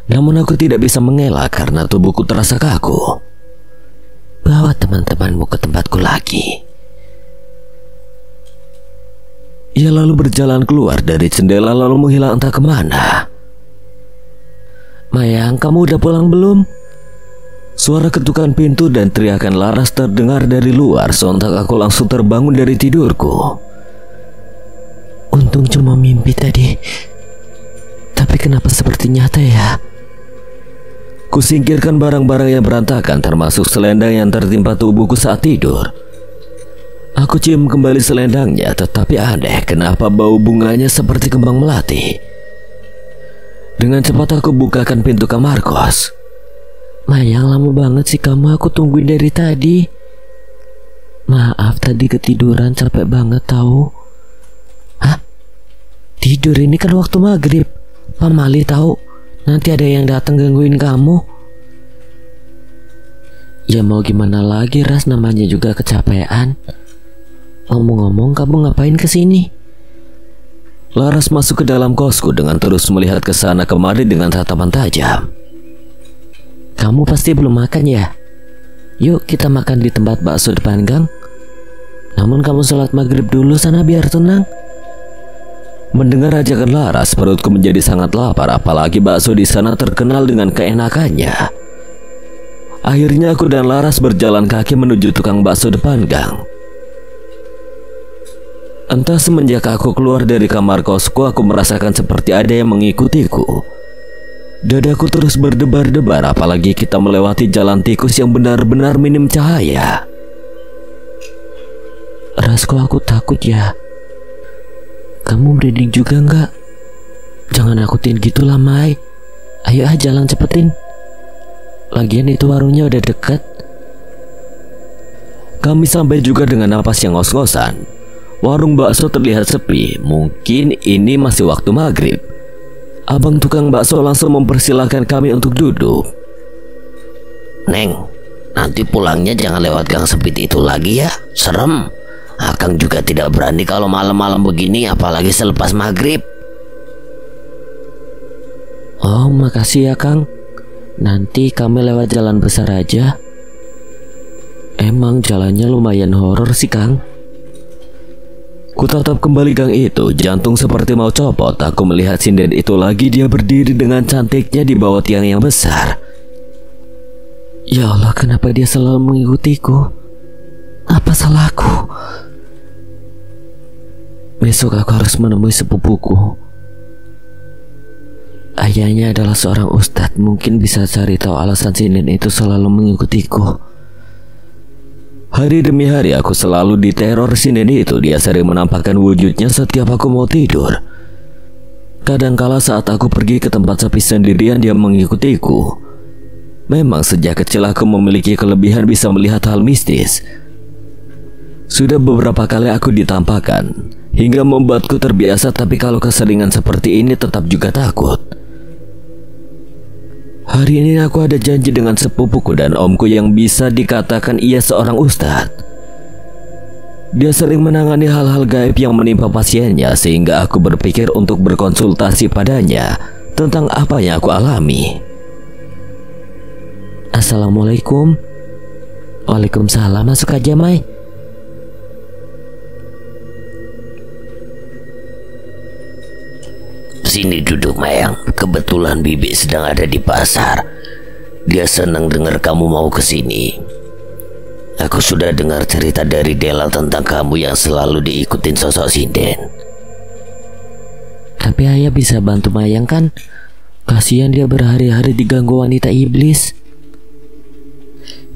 Namun aku tidak bisa mengelak karena tubuhku terasa kaku. Bawa teman-temanmu ke tempatku lagi. Ia lalu berjalan keluar dari jendela lalu menghilang entah kemana. Mayang, kamu udah pulang belum? Suara ketukan pintu dan teriakan Laras terdengar dari luar. Sontak aku langsung terbangun dari tidurku. Untung cuma mimpi tadi. Tapi kenapa seperti nyata ya? Kusingkirkan barang-barang yang berantakan, termasuk selendang yang tertimpa tubuhku saat tidur. Aku cium kembali selendangnya, tetapi aneh, kenapa bau bunganya seperti kembang melati. Dengan cepat aku bukakan pintu kamar kos. Mayang, lama banget sih kamu, aku tungguin dari tadi. Maaf, tadi ketiduran, capek banget tahu. Hah? Tidur? Ini kan waktu maghrib. Pamali tahu, nanti ada yang datang gangguin kamu. Ya mau gimana lagi, Ras, namanya juga kecapean. Ngomong-ngomong, kamu ngapain kesini? Laras masuk ke dalam kosku dengan terus melihat ke sana kemari dengan tatapan tajam. Kamu pasti belum makan ya? Yuk kita makan di tempat bakso depan gang. Namun kamu sholat maghrib dulu sana biar tenang. Mendengar ajakan Laras, perutku menjadi sangat lapar, apalagi bakso di sana terkenal dengan keenakannya. Akhirnya aku dan Laras berjalan kaki menuju tukang bakso depan gang. Entah semenjak aku keluar dari kamar kosku, aku merasakan seperti ada yang mengikutiku. Dadaku terus berdebar-debar, apalagi kita melewati jalan tikus yang benar-benar minim cahaya. Ras, kok aku takut ya? Kamu merinding juga nggak? Jangan nakutin gitu lah, Mai. Ayo jalan cepetin. Lagian itu warungnya udah deket. Kami sampai juga dengan napas yang ngos-ngosan. Warung bakso terlihat sepi. Mungkin ini masih waktu maghrib. Abang tukang bakso langsung mempersilahkan kami untuk duduk. Neng, nanti pulangnya jangan lewat gang sempit itu lagi ya. Serem. Akang juga tidak berani kalau malam-malam begini, apalagi selepas maghrib. Oh, makasih ya, Kang. Nanti kami lewat jalan besar aja. Emang jalannya lumayan horor sih, Kang. Kutatap kembali gang itu, jantung seperti mau copot. Aku melihat sinden itu lagi, dia berdiri dengan cantiknya di bawah tiang yang besar. Ya Allah, kenapa dia selalu mengikutiku? Apa salahku? Besok aku harus menemui sepupuku. Ayahnya adalah seorang ustadz, mungkin bisa cari tahu alasan sinden itu selalu mengikutiku. Hari demi hari aku selalu diteror sinden itu. Dia sering menampakkan wujudnya setiap aku mau tidur. Kadangkala saat aku pergi ke tempat sepi sendirian, dia mengikutiku. Memang sejak kecil aku memiliki kelebihan bisa melihat hal mistis. Sudah beberapa kali aku ditampakkan hingga membuatku terbiasa, tapi kalau keseringan seperti ini tetap juga takut. Hari ini aku ada janji dengan sepupuku dan omku yang bisa dikatakan ia seorang ustadz. Dia sering menangani hal-hal gaib yang menimpa pasiennya, sehingga aku berpikir untuk berkonsultasi padanya tentang apa yang aku alami. Assalamualaikum. Waalaikumsalam, masuk aja, Mai. Sini duduk, Mayang. Kebetulan Bibi sedang ada di pasar. Dia senang dengar kamu mau ke sini. Aku sudah dengar cerita dari Dela tentang kamu yang selalu diikutin sosok sinden. Tapi ayah bisa bantu Mayang kan? Kasihan dia berhari-hari diganggu wanita iblis.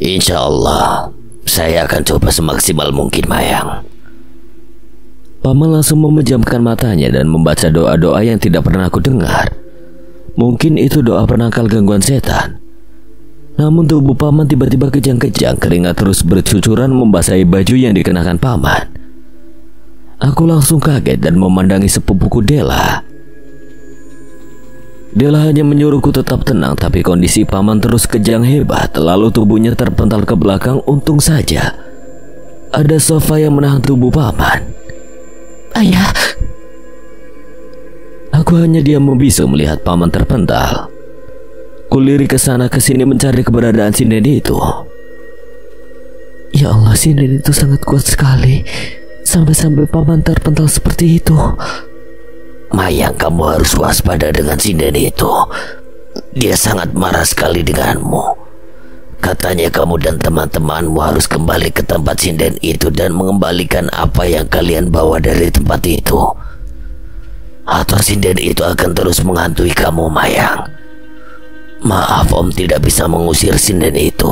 Insya Allah, saya akan coba semaksimal mungkin, Mayang. Paman langsung memejamkan matanya dan membaca doa-doa yang tidak pernah aku dengar. Mungkin itu doa penangkal gangguan setan. Namun tubuh paman tiba-tiba kejang-kejang, keringat terus bercucuran membasahi baju yang dikenakan paman. Aku langsung kaget dan memandangi sepupuku Dela. Dela hanya menyuruhku tetap tenang, tapi kondisi paman terus kejang hebat. Lalu tubuhnya terpental ke belakang. Untung saja ada sofa yang menahan tubuh paman. Ayah. Aku hanya diam membisu melihat paman terpental. Kulirik ke sana ke sini mencari keberadaan sinden itu. Ya Allah, sinden itu sangat kuat sekali. Sampai-sampai paman terpental seperti itu. Mayang, kamu harus waspada dengan sinden itu. Dia sangat marah sekali denganmu. Katanya kamu dan teman-temanmu harus kembali ke tempat sinden itu dan mengembalikan apa yang kalian bawa dari tempat itu. Atau sinden itu akan terus menghantui kamu, Mayang. Maaf, Om tidak bisa mengusir sinden itu.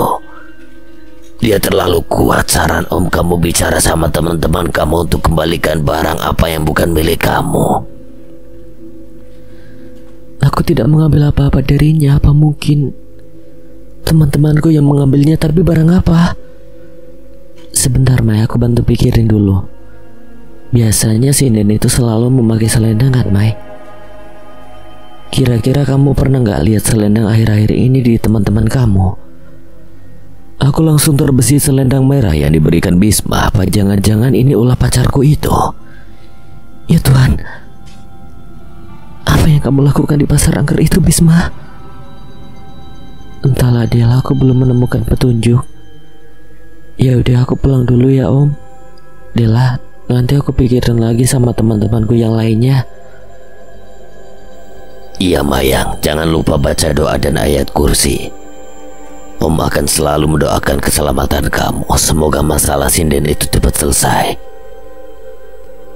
Dia terlalu kuat. Saran Om, kamu bicara sama teman-teman kamu untuk kembalikan barang apa yang bukan milik kamu. Aku tidak mengambil apa-apa darinya. Apa mungkin teman-temanku yang mengambilnya? Tapi barang apa? Sebentar, Mai, aku bantu pikirin dulu. Biasanya sinden itu selalu memakai selendang kan, Mai? Kira-kira kamu pernah nggak lihat selendang akhir-akhir ini di teman-teman kamu? Aku langsung terbesit selendang merah yang diberikan Bisma. Apa jangan-jangan ini ulah pacarku itu? Ya Tuhan, apa yang kamu lakukan di pasar angker itu, Bisma? Entahlah Dela, aku belum menemukan petunjuk. Ya udah, aku pulang dulu ya Om. Dela, nanti aku pikirin lagi sama teman-temanku yang lainnya. Iya Mayang, jangan lupa baca doa dan ayat kursi. Om akan selalu mendoakan keselamatan kamu. Semoga masalah sinden itu cepat selesai.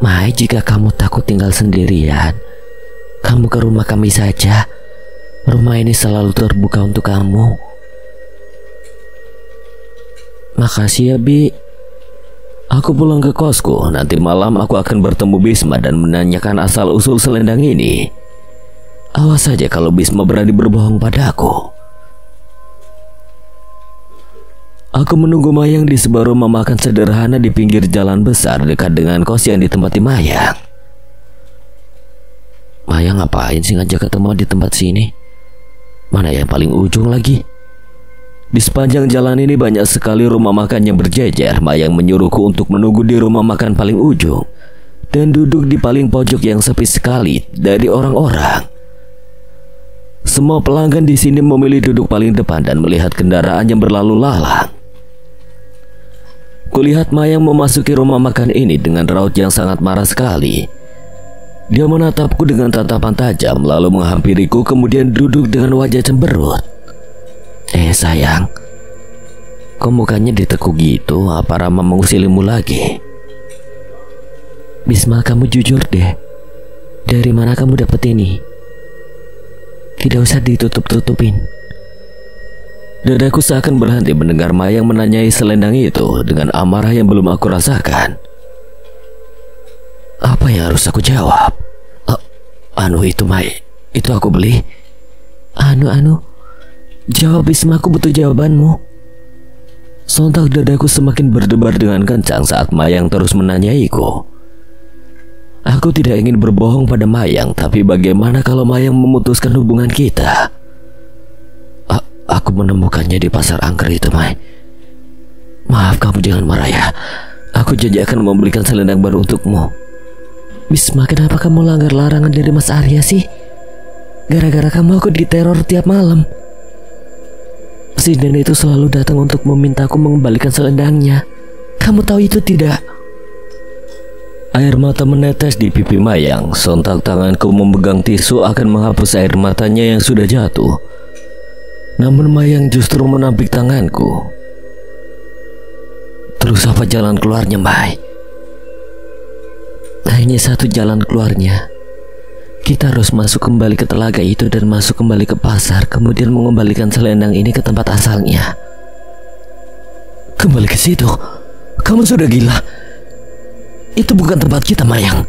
Mai, jika kamu takut tinggal sendirian, kamu ke rumah kami saja. Rumah ini selalu terbuka untuk kamu. Makasih ya, Bi. Aku pulang ke kosku. Nanti malam aku akan bertemu Bisma dan menanyakan asal-usul selendang ini. Awas saja kalau Bisma berani berbohong padaku. Aku menunggu Mayang di sebuah rumah makan sederhana di pinggir jalan besar dekat dengan kos yang ditempati Mayang. Mayang ngapain sih ngajak ketemu di tempat sini? Mana yang paling ujung lagi? Di sepanjang jalan ini banyak sekali rumah makan yang berjejer. Mayang menyuruhku untuk menunggu di rumah makan paling ujung dan duduk di paling pojok yang sepi sekali dari orang-orang. Semua pelanggan di sini memilih duduk paling depan dan melihat kendaraan yang berlalu lalang. Kulihat Mayang memasuki rumah makan ini dengan raut yang sangat marah sekali. Dia menatapku dengan tatapan tajam, lalu menghampiriku kemudian duduk dengan wajah cemberut. Sayang, kok mukanya ditekuk gitu? Apa Rama mengusilimu lagi? Bisma, kamu jujur deh. Dari mana kamu dapat ini? Tidak usah ditutup-tutupin. Dadaku seakan berhenti mendengar Mayang menanyai selendang itu dengan amarah yang belum aku rasakan. Apa yang harus aku jawab? Itu Mai, itu aku beli. Jawab Bisma, aku butuh jawabanmu. Sontak dadaku semakin berdebar dengan kencang saat Mayang terus menanyaiku. Aku tidak ingin berbohong pada Mayang, tapi bagaimana kalau Mayang memutuskan hubungan kita? Aku menemukannya di pasar angker itu, Mai. Maaf, kamu jangan marah ya. Aku janji akan membelikan selendang baru untukmu. Bisma, kenapa kamu langgar larangan dari Mas Arya sih? Gara-gara kamu aku diteror tiap malam. Sinden itu selalu datang untuk memintaku mengembalikan selendangnya. Kamu tahu itu tidak? Air mata menetes di pipi Mayang. Sontak tanganku memegang tisu akan menghapus air matanya yang sudah jatuh. Namun Mayang justru menampik tanganku. Terus apa jalan keluarnya, Mai? Hanya satu jalan keluarnya. Kita harus masuk kembali ke telaga itu dan masuk kembali ke pasar, kemudian mengembalikan selendang ini ke tempat asalnya. Kembali ke situ? Kamu sudah gila. Itu bukan tempat kita, Mayang.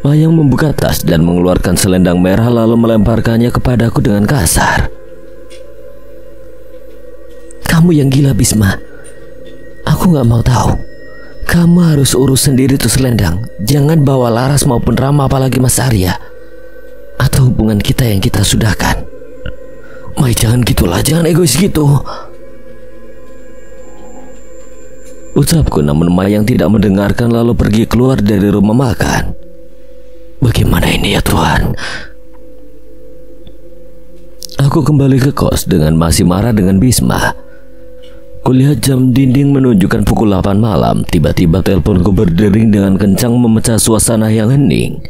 Mayang membuka tas dan mengeluarkan selendang merah lalu melemparkannya kepadaku dengan kasar. Kamu yang gila, Bisma. Aku gak mau tahu. Kamu harus urus sendiri tuh selendang. Jangan bawa Laras maupun Rama, apalagi Mas Arya, atau hubungan kita yang kita sudahkan. Mai, jangan gitulah, jangan egois gitu, ucapku. Namun Mayang tidak mendengarkan lalu pergi keluar dari rumah makan. Bagaimana ini ya Tuhan? Aku kembali ke kos dengan masih marah dengan Bisma. Kulihat jam dinding menunjukkan pukul 8 malam. Tiba-tiba teleponku berdering dengan kencang memecah suasana yang hening.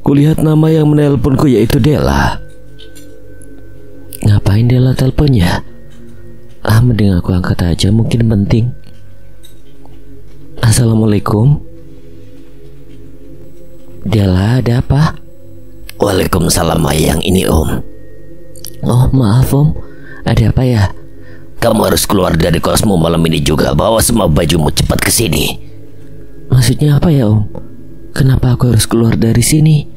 Kulihat nama yang menelponku yaitu Della. Ngapain Della teleponnya? Mending aku angkat aja, mungkin penting. Assalamualaikum. Della, ada apa? Waalaikumsalam Mayang, ini Om. Oh maaf Om, ada apa ya? Kamu harus keluar dari kosmu malam ini juga. Bawa semua bajumu cepat ke sini. Maksudnya apa ya Om? Kenapa aku harus keluar dari sini?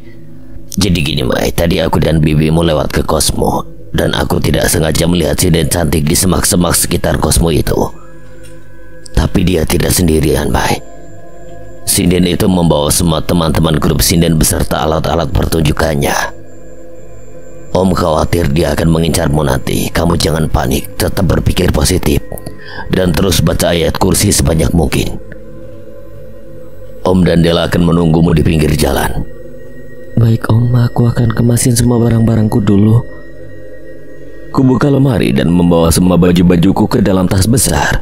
Jadi gini Mai, tadi aku dan bibimu lewat ke kosmu dan aku tidak sengaja melihat sinden cantik di semak-semak sekitar kosmu itu. Tapi dia tidak sendirian Mai. Sinden itu membawa semua teman-teman grup sinden beserta alat-alat pertunjukannya. Om khawatir dia akan mengincarmu nanti. Kamu jangan panik, tetap berpikir positif dan terus baca ayat kursi sebanyak mungkin. Om dan Della akan menunggumu di pinggir jalan. Baik Om, aku akan kemasin semua barang-barangku dulu. Kubuka lemari dan membawa semua baju-bajuku ke dalam tas besar.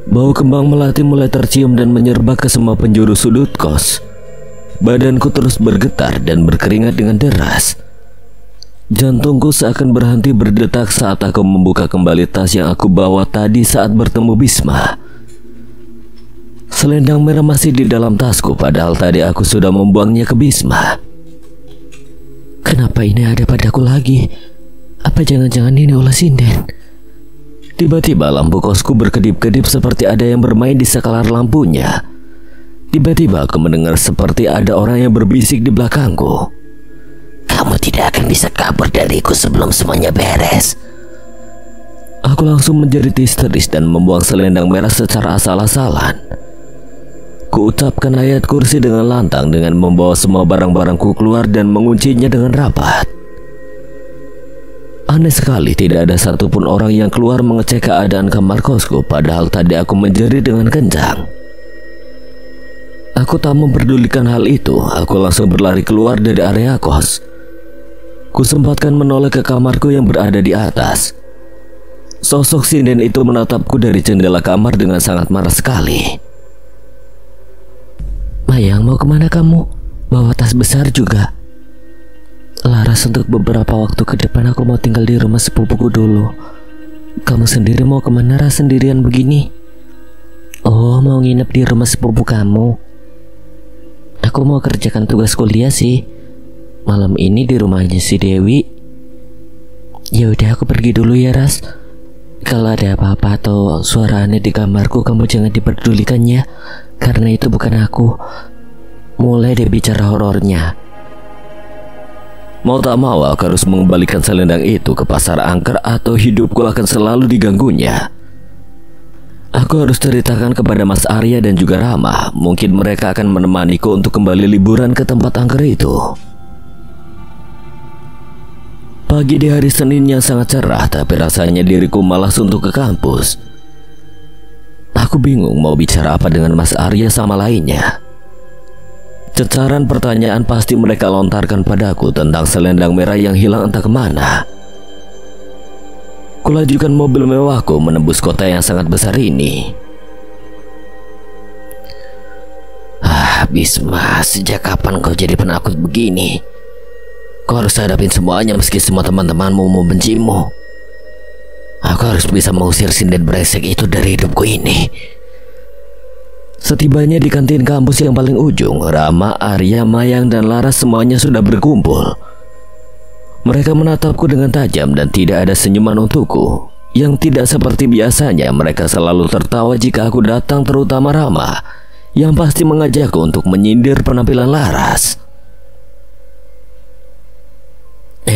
Bau kembang melati mulai tercium dan menyerba ke semua penjuru sudut kos. Badanku terus bergetar dan berkeringat dengan deras. Jantungku seakan berhenti berdetak saat aku membuka kembali tas yang aku bawa tadi saat bertemu Bisma. Selendang merah masih di dalam tasku, padahal tadi aku sudah membuangnya ke Bisma. Kenapa ini ada padaku lagi? Apa jangan-jangan ini ulah sinden? Tiba-tiba lampu kosku berkedip-kedip seperti ada yang bermain di sekalar lampunya. Tiba-tiba aku mendengar seperti ada orang yang berbisik di belakangku. Kamu tidak akan bisa kabur dariku sebelum semuanya beres. Aku langsung menjerit histeris dan membuang selendang merah secara asal-asalan. Kuucapkan ayat kursi dengan lantang dengan membawa semua barang-barangku keluar dan menguncinya dengan rapat. Aneh sekali, tidak ada satupun orang yang keluar mengecek keadaan kamar kosku, padahal tadi aku menjerit dengan kencang. Aku tak memperdulikan hal itu, aku langsung berlari keluar dari area kos. Kusempatkan menoleh ke kamarku yang berada di atas. Sosok sinden itu menatapku dari jendela kamar dengan sangat marah sekali. Mayang, mau kemana kamu? Bawa tas besar juga. Laras, untuk beberapa waktu ke depan aku mau tinggal di rumah sepupuku dulu. Kamu sendiri mau kemana, Ras, sendirian begini? Oh, mau nginep di rumah sepupu kamu. Aku mau kerjakan tugas kuliah sih. Malam ini di rumahnya si Dewi. Ya udah, aku pergi dulu ya, Ras. Kalau ada apa-apa atau suara aneh di kamarku, kamu jangan diperdulikannya, karena itu bukan aku. Mulai deh bicara horornya. Mau tak mau aku harus mengembalikan selendang itu ke pasar angker atau hidupku akan selalu diganggunya. Aku harus ceritakan kepada Mas Arya dan juga Rama. Mungkin mereka akan menemaniku untuk kembali liburan ke tempat angker itu. Pagi di hari Senin yang sangat cerah, tapi rasanya diriku malas untuk ke kampus. Aku bingung mau bicara apa dengan Mas Arya sama lainnya. Cecaran pertanyaan pasti mereka lontarkan padaku tentang selendang merah yang hilang entah kemana. Kulajukan mobil mewahku menembus kota yang sangat besar ini. Bisma, sejak kapan kau jadi penakut begini? Kau harus hadapin semuanya meski semua teman-temanmu membencimu. Aku harus bisa mengusir sinden brengsek itu dari hidupku ini. Setibanya di kantin kampus yang paling ujung, Rama, Arya, Mayang, dan Laras semuanya sudah berkumpul. Mereka menatapku dengan tajam dan tidak ada senyuman untukku. Yang tidak seperti biasanya, mereka selalu tertawa jika aku datang, terutama Rama, yang pasti mengajakku untuk menyindir penampilan Laras.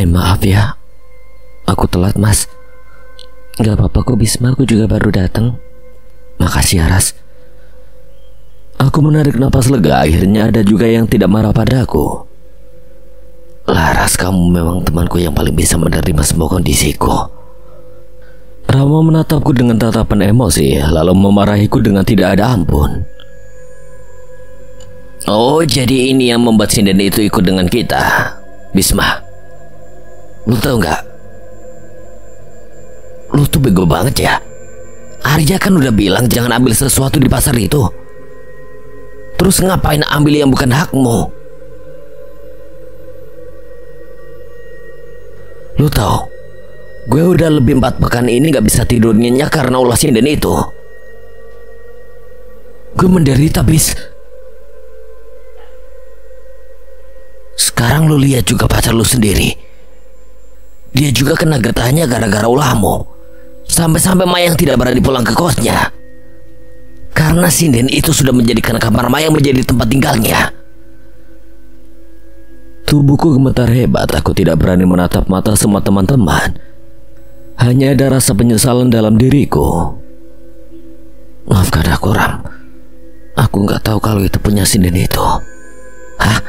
Maaf ya, aku telat, Mas. Gak apa-apa kok, Bisma, aku juga baru datang. Makasih ya, Ras. Aku menarik napas lega, akhirnya ada juga yang tidak marah padaku. Laras, kamu memang temanku yang paling bisa menerima semua kondisiku. Rama menatapku dengan tatapan emosi, lalu memarahiku dengan tidak ada ampun. Oh, jadi ini yang membuat sinden itu ikut dengan kita. Bisma, lu tahu nggak? Lu tuh bego banget ya. Arya kan udah bilang jangan ambil sesuatu di pasar itu. Terus ngapain ambil yang bukan hakmu? Lu tahu, gue udah lebih 4 pekan ini gak bisa tidur nyenyak karena ulah sinden itu. Gue menderita, Bis. Sekarang lu lihat juga pacar lu sendiri. Dia juga kena getahnya gara-gara ulahmu. Sampai-sampai Mayang tidak berani pulang ke kosnya. Karena sinden itu sudah menjadikan kamar Mayang menjadi tempat tinggalnya. Tubuhku gemetar hebat, aku tidak berani menatap mata semua teman-teman. Hanya ada rasa penyesalan dalam diriku. Maafkan aku, Ram. Aku nggak tahu kalau itu punya sinden itu. Hah?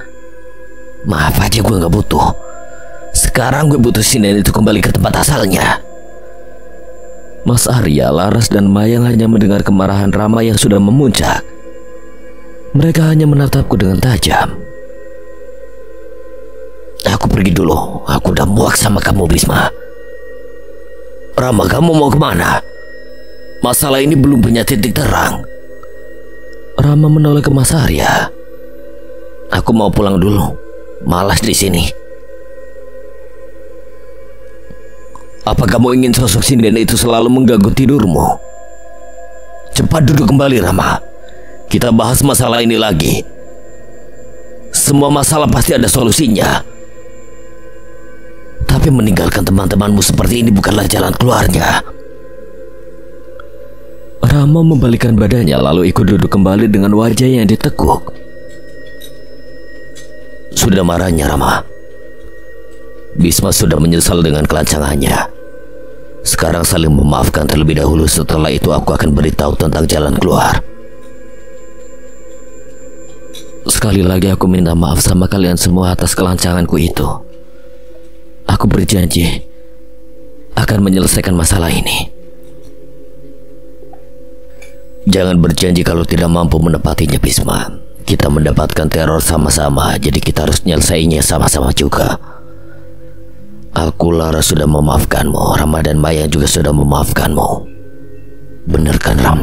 Maaf aja, gue nggak butuh. Sekarang gue butuh sinden itu kembali ke tempat asalnya. Mas Arya, Laras, dan Mayang hanya mendengar kemarahan Rama yang sudah memuncak. Mereka hanya menatapku dengan tajam. Aku pergi dulu. Aku udah muak sama kamu, Bisma. Rama, kamu mau kemana? Masalah ini belum punya titik terang. Rama menoleh ke Mas Arya. Aku mau pulang dulu. Malas di sini. Apa kamu ingin sosok sinden itu selalu mengganggu tidurmu? Cepat duduk kembali, Rama. Kita bahas masalah ini lagi. Semua masalah pasti ada solusinya. Tapi meninggalkan teman-temanmu seperti ini bukanlah jalan keluarnya. Rama membalikkan badannya lalu ikut duduk kembali dengan wajah yang ditekuk. Sudah marahnya Rama. Bisma sudah menyesal dengan kelancangannya. Sekarang saling memaafkan terlebih dahulu, setelah itu aku akan beritahu tentang jalan keluar. Sekali lagi aku minta maaf sama kalian semua atas kelancanganku itu. Aku berjanji akan menyelesaikan masalah ini. Jangan berjanji kalau tidak mampu menepatinya, Bisma. Kita mendapatkan teror sama-sama, jadi kita harus menyelesaikannya sama-sama juga. Aku, Lara sudah memaafkanmu, Rama dan Maya juga sudah memaafkanmu. Benar kan, Ram?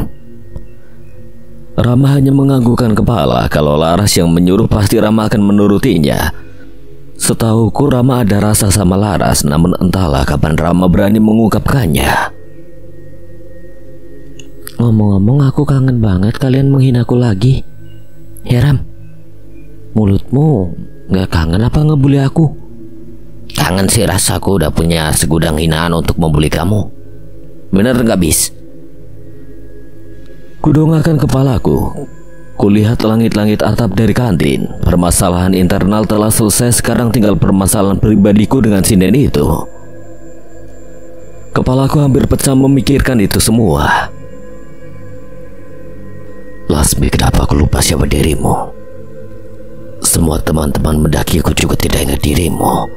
Rama hanya menganggukkan kepala. Kalau Laras yang menyuruh pasti Rama akan menurutinya. Setahuku Rama ada rasa sama Laras, namun entahlah kapan Rama berani mengungkapkannya. Ngomong-ngomong, aku kangen banget kalian menghinaku lagi. Ya Ram, mulutmu gak kangen apa ngebully aku? Kangen sih, rasaku udah punya segudang hinaan untuk membuli kamu. Bener gak, Bis? Kudongakkan kepalaku. Kulihat langit-langit atap dari kantin. Permasalahan internal telah selesai, sekarang tinggal permasalahan pribadiku dengan sinden itu. Kepalaku hampir pecah memikirkan itu semua. Lasmi, kenapa aku lupa siapa dirimu? Semua teman-teman mendakiku juga tidak ingat dirimu.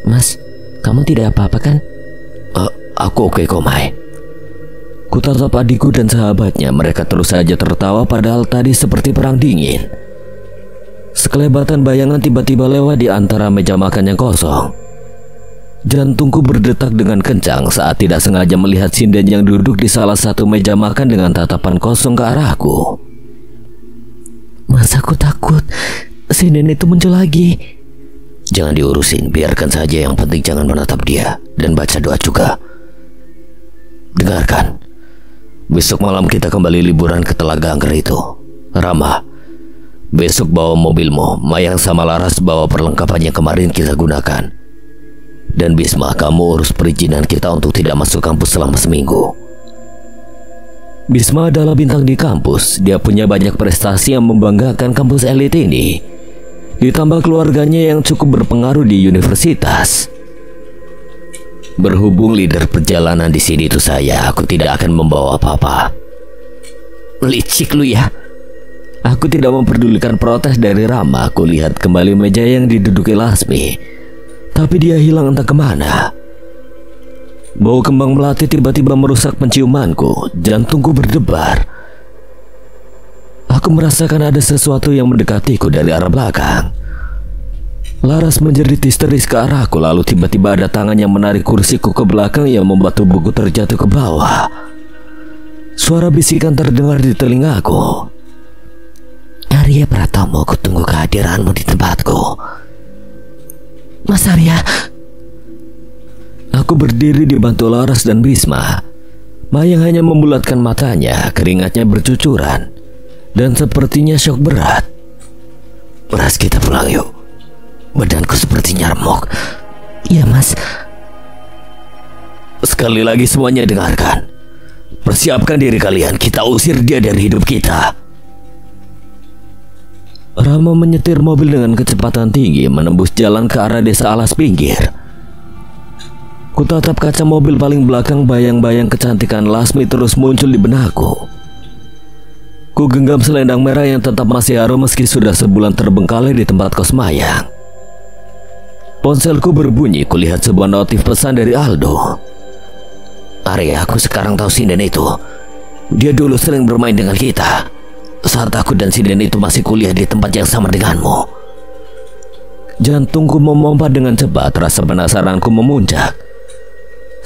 Mas, kamu tidak apa-apa kan? Aku oke kok, Mai. Kutatap adikku dan sahabatnya. Mereka terus saja tertawa padahal tadi seperti perang dingin. Sekelebatan bayangan tiba-tiba lewat di antara meja makan yang kosong. Jantungku berdetak dengan kencang saat tidak sengaja melihat sinden yang duduk di salah satu meja makan dengan tatapan kosong ke arahku. Mas, aku takut sinden itu muncul lagi. Jangan diurusin, biarkan saja, yang penting jangan menatap dia. Dan baca doa juga. Dengarkan, besok malam kita kembali liburan ke Telaga Angker itu. Rama, besok bawa mobilmu. Mayang sama Laras bawa perlengkapan yang kemarin kita gunakan. Dan Bisma, kamu urus perizinan kita untuk tidak masuk kampus selama seminggu. Bisma adalah bintang di kampus. Dia punya banyak prestasi yang membanggakan kampus elit ini. Ditambah keluarganya yang cukup berpengaruh di universitas. Berhubung leader perjalanan di sini itu saya, aku tidak akan membawa apa-apa. Licik lu ya. Aku tidak memperdulikan protes dari Rama. Aku lihat kembali meja yang diduduki Lasmi. Tapi dia hilang entah kemana. Bau kembang melati tiba-tiba merusak penciumanku. Jantungku berdebar. Aku merasakan ada sesuatu yang mendekatiku dari arah belakang. Laras menjerit histeris ke arahku. Lalu tiba-tiba ada tangan yang menarik kursiku ke belakang yang membuat tubuhku terjatuh ke bawah. Suara bisikan terdengar di telingaku. Arya Pratama, aku tunggu kehadiranmu di tempatku. Mas Arya. Aku berdiri dibantu Laras dan Bisma. Mayang hanya membulatkan matanya, keringatnya bercucuran, dan sepertinya syok berat. Ras, kita pulang yuk. Badanku sepertinya remuk. Iya Mas. Sekali lagi semuanya dengarkan. Persiapkan diri kalian, kita usir dia dari hidup kita. Rama menyetir mobil dengan kecepatan tinggi menembus jalan ke arah desa alas pinggir. Kutatap kaca mobil paling belakang, bayang-bayang kecantikan Lasmi terus muncul di benakku. Ku genggam selendang merah yang tetap masih harum meski sudah sebulan terbengkalai di tempat kos Mayang. Ponselku berbunyi, kulihat sebuah notif pesan dari Aldo. Arya, aku sekarang tahu sinden itu. Dia dulu sering bermain dengan kita saat aku dan sinden itu masih kuliah di tempat yang sama denganmu. Jantungku memompa dengan cepat, rasa penasaranku memuncak.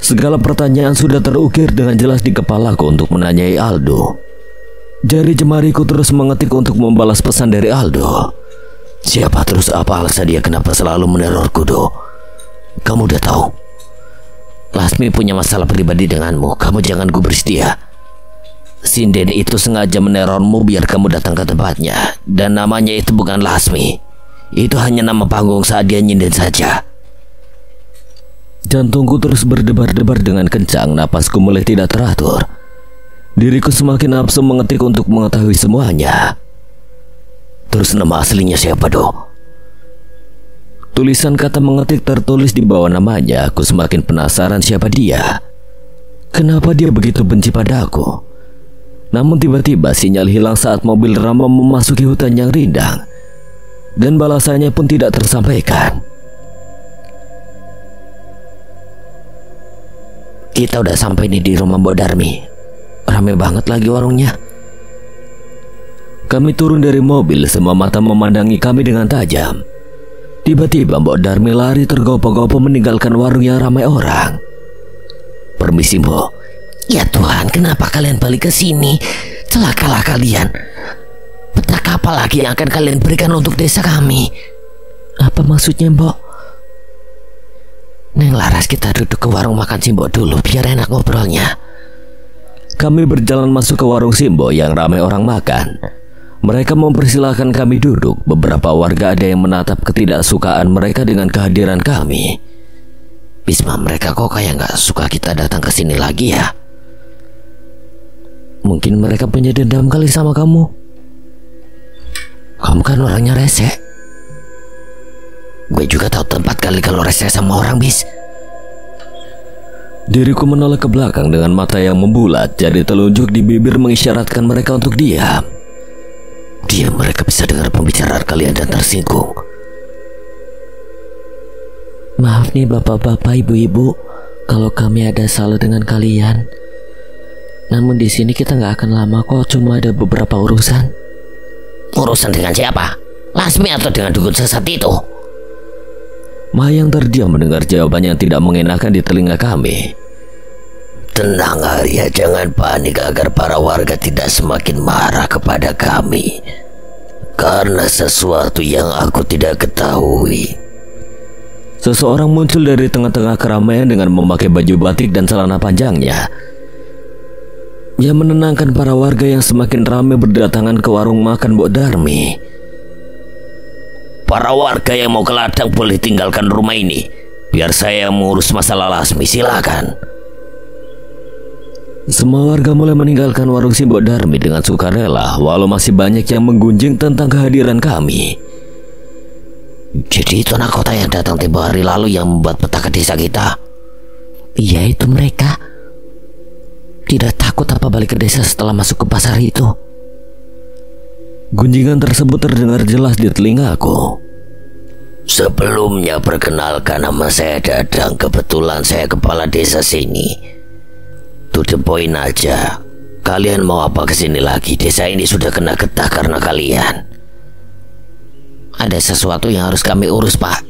Segala pertanyaan sudah terukir dengan jelas di kepalaku untuk menanyai Aldo. Jari jemariku terus mengetik untuk membalas pesan dari Aldo. Siapa, terus apa alasan dia kenapa selalu menerorku, Do? Kamu udah tahu. Lasmi punya masalah pribadi denganmu. Kamu jangan gubris dia. Sinden itu sengaja menerormu biar kamu datang ke tempatnya. Dan namanya itu bukan Lasmi. Itu hanya nama panggung saat dia nyinden saja. Jantungku terus berdebar-debar dengan kencang, napasku mulai tidak teratur. Diriku semakin nafsu mengetik untuk mengetahui semuanya. Terus nama aslinya siapa, Dok? Tulisan kata mengetik tertulis di bawah namanya. Aku semakin penasaran siapa dia. Kenapa dia begitu benci padaku? Namun tiba-tiba sinyal hilang saat mobil Rama memasuki hutan yang rindang. Dan balasannya pun tidak tersampaikan. Kita udah sampai nih di rumah Mbok Darmi. Rame banget lagi warungnya. Kami turun dari mobil, semua mata memandangi kami dengan tajam. Tiba-tiba Mbok Darmi lari tergopoh-gopoh meninggalkan warung yang ramai orang. Permisi, Mbok. Ya Tuhan, kenapa kalian balik ke sini? Celakalah kalian. Petaka apa lagi yang akan kalian berikan untuk desa kami? Apa maksudnya, Mbok? Neng Laras, kita duduk ke warung makan Simbok dulu biar enak ngobrolnya. Kami berjalan masuk ke warung Simbo yang ramai orang makan. Mereka mempersilahkan kami duduk. Beberapa warga ada yang menatap ketidaksukaan mereka dengan kehadiran kami. Bisma, mereka kok kayak nggak suka kita datang ke sini lagi ya? Mungkin mereka punya dendam kali sama kamu. Kamu kan orangnya rese. Gue juga tahu tempat kali kalau rese sama orang, Bis. Diriku menoleh ke belakang dengan mata yang membulat. Jari telunjuk di bibir mengisyaratkan mereka untuk diam. Diam, mereka bisa dengar pembicaraan kalian dan tersinggung. Maaf nih bapak-bapak, ibu-ibu, kalau kami ada salah dengan kalian. Namun di sini kita nggak akan lama kok, cuma ada beberapa urusan. Urusan dengan siapa? Lasmi atau dengan dukun sesat itu? Mayang terdiam mendengar jawaban yang tidak mengenakan di telinga kami. Tenang Arya, jangan panik agar para warga tidak semakin marah kepada kami karena sesuatu yang aku tidak ketahui. Seseorang muncul dari tengah-tengah keramaian dengan memakai baju batik dan celana panjangnya. Ia menenangkan para warga yang semakin ramai berdatangan ke warung makan Mbok Darmi. Para warga yang mau ke ladang boleh tinggalkan rumah ini. Biar saya mengurus masalah Lasmi, silakan. Semua warga mulai meninggalkan warung si Mbok Darmi dengan sukarela, walau masih banyak yang menggunjing tentang kehadiran kami. Jadi itu anak kota yang datang tempo hari lalu yang membuat petaka desa kita? Iya, itu mereka. Tidak takut apa balik ke desa setelah masuk ke pasar itu? Gunjingan tersebut terdengar jelas di telingaku. Sebelumnya perkenalkan, nama saya Dadang. Kebetulan saya kepala desa sini. To the point aja. Kalian mau apa kesini lagi? Desa ini sudah kena getah karena kalian. Ada sesuatu yang harus kami urus, Pak.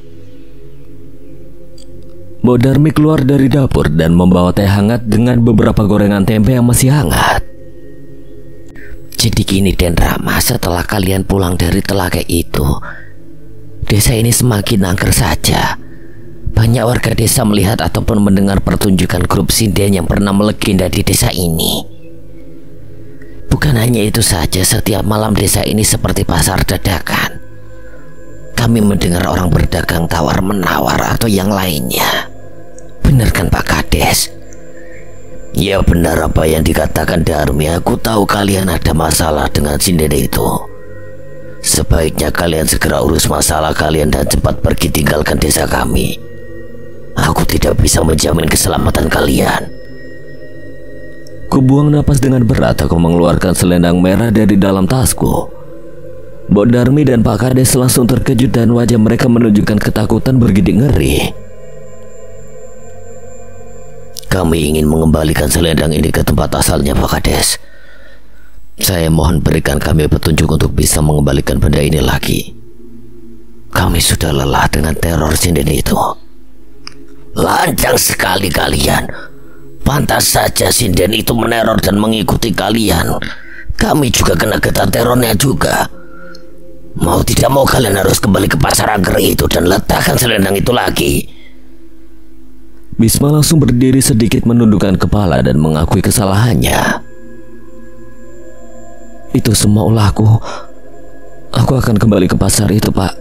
Mbok Darmi keluar dari dapur dan membawa teh hangat dengan beberapa gorengan tempe yang masih hangat. Jadi gini Den Rama, setelah kalian pulang dari Telaga itu, desa ini semakin angker saja. Banyak warga desa melihat ataupun mendengar pertunjukan grup sinden yang pernah melegenda di desa ini. Bukan hanya itu saja, setiap malam desa ini seperti pasar dadakan. Kami mendengar orang berdagang tawar-menawar atau yang lainnya. Benar kan Pak Kades? Ya benar apa yang dikatakan Darmi. Aku tahu kalian ada masalah dengan sinden itu. Sebaiknya kalian segera urus masalah kalian dan cepat pergi tinggalkan desa kami. Aku tidak bisa menjamin keselamatan kalian. Kubuang napas dengan berat. Aku mengeluarkan selendang merah dari dalam tasku. Mbok Darmi dan Pak Kades langsung terkejut dan wajah mereka menunjukkan ketakutan bergidik ngeri. Kami ingin mengembalikan selendang ini ke tempat asalnya, Pak Kades. Saya mohon berikan kami petunjuk untuk bisa mengembalikan benda ini lagi. Kami sudah lelah dengan teror sinden itu. Lancang sekali kalian. Pantas saja sinden itu meneror dan mengikuti kalian. Kami juga kena getah terornya juga. Mau tidak mau kalian harus kembali ke pasar angker itu dan letakkan selendang itu lagi. Bisma langsung berdiri sedikit menundukkan kepala dan mengakui kesalahannya. Itu semua ulahku. Aku akan kembali ke pasar itu, Pak.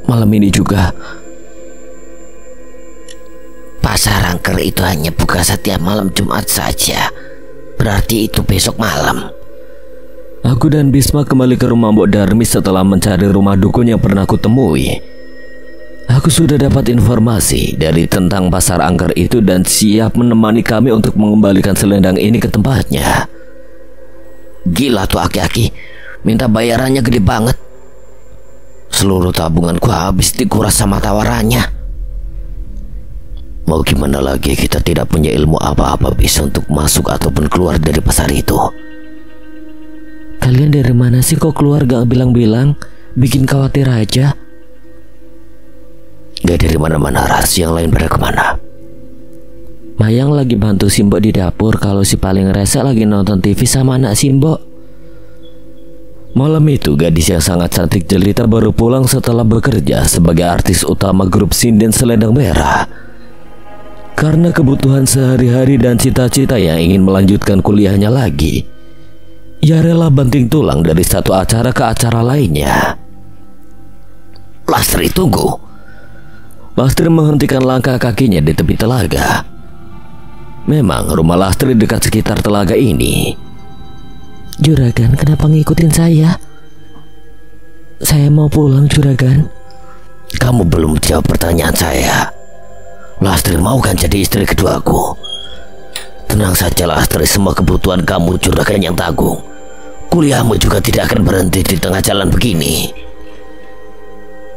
malam ini juga. Pasar angker itu hanya buka setiap malam Jumat saja. Berarti itu besok malam. Aku dan Bisma kembali ke rumah Mbok Darmi setelah mencari rumah dukun yang pernah kutemui. Aku sudah dapat informasi dari tentang pasar angker itu dan siap menemani kami untuk mengembalikan selendang ini ke tempatnya. Gila tuh aki-aki, minta bayarannya gede banget. Seluruh tabunganku habis dikuras sama tawarannya. Mau gimana lagi, kita tidak punya ilmu apa-apa bisa untuk masuk ataupun keluar dari pasar itu. Kalian dari mana sih kok keluar gak bilang-bilang? Bikin khawatir aja. Gak dari mana-mana, Ras. Yang lain pada kemana? Mayang lagi bantu Simbok di dapur kalau si paling rese lagi nonton TV sama anak Simbok. Malam itu gadis yang sangat cantik jelita baru pulang setelah bekerja sebagai artis utama grup sinden Selendang Merah. Karena kebutuhan sehari-hari dan cita-cita yang ingin melanjutkan kuliahnya lagi, ia rela banting tulang dari satu acara ke acara lainnya. Lastri, tunggu. Lastri menghentikan langkah kakinya di tepi telaga. Memang rumah Lastri dekat sekitar telaga ini. Juragan, kenapa ngikutin saya? Saya mau pulang, Juragan. Kamu belum jawab pertanyaan saya. Lastri mau kan jadi istri keduaku? Tenang saja Lastri, semua kebutuhan kamu Juragan yang tanggung. Kuliahmu juga tidak akan berhenti di tengah jalan begini.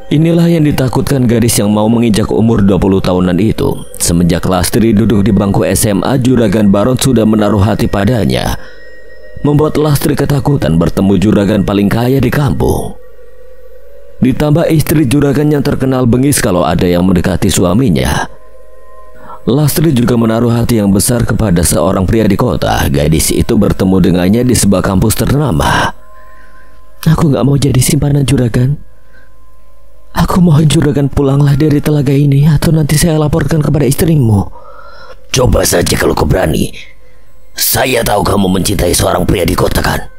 Inilah yang ditakutkan gadis yang mau menginjak umur 20 tahunan itu. Semenjak Lastri duduk di bangku SMA, Juragan Baron sudah menaruh hati padanya, membuat Lastri ketakutan bertemu juragan paling kaya di kampung. Ditambah istri juragan yang terkenal bengis kalau ada yang mendekati suaminya. Lastri juga menaruh hati yang besar kepada seorang pria di kota. Gadis itu bertemu dengannya di sebuah kampus ternama. Aku gak mau jadi simpanan juragan. Aku mohon juragan pulanglah dari telaga ini, atau nanti saya laporkan kepada istrimu. Coba saja kalau kau berani. Saya tahu kamu mencintai seorang pria di kota kan?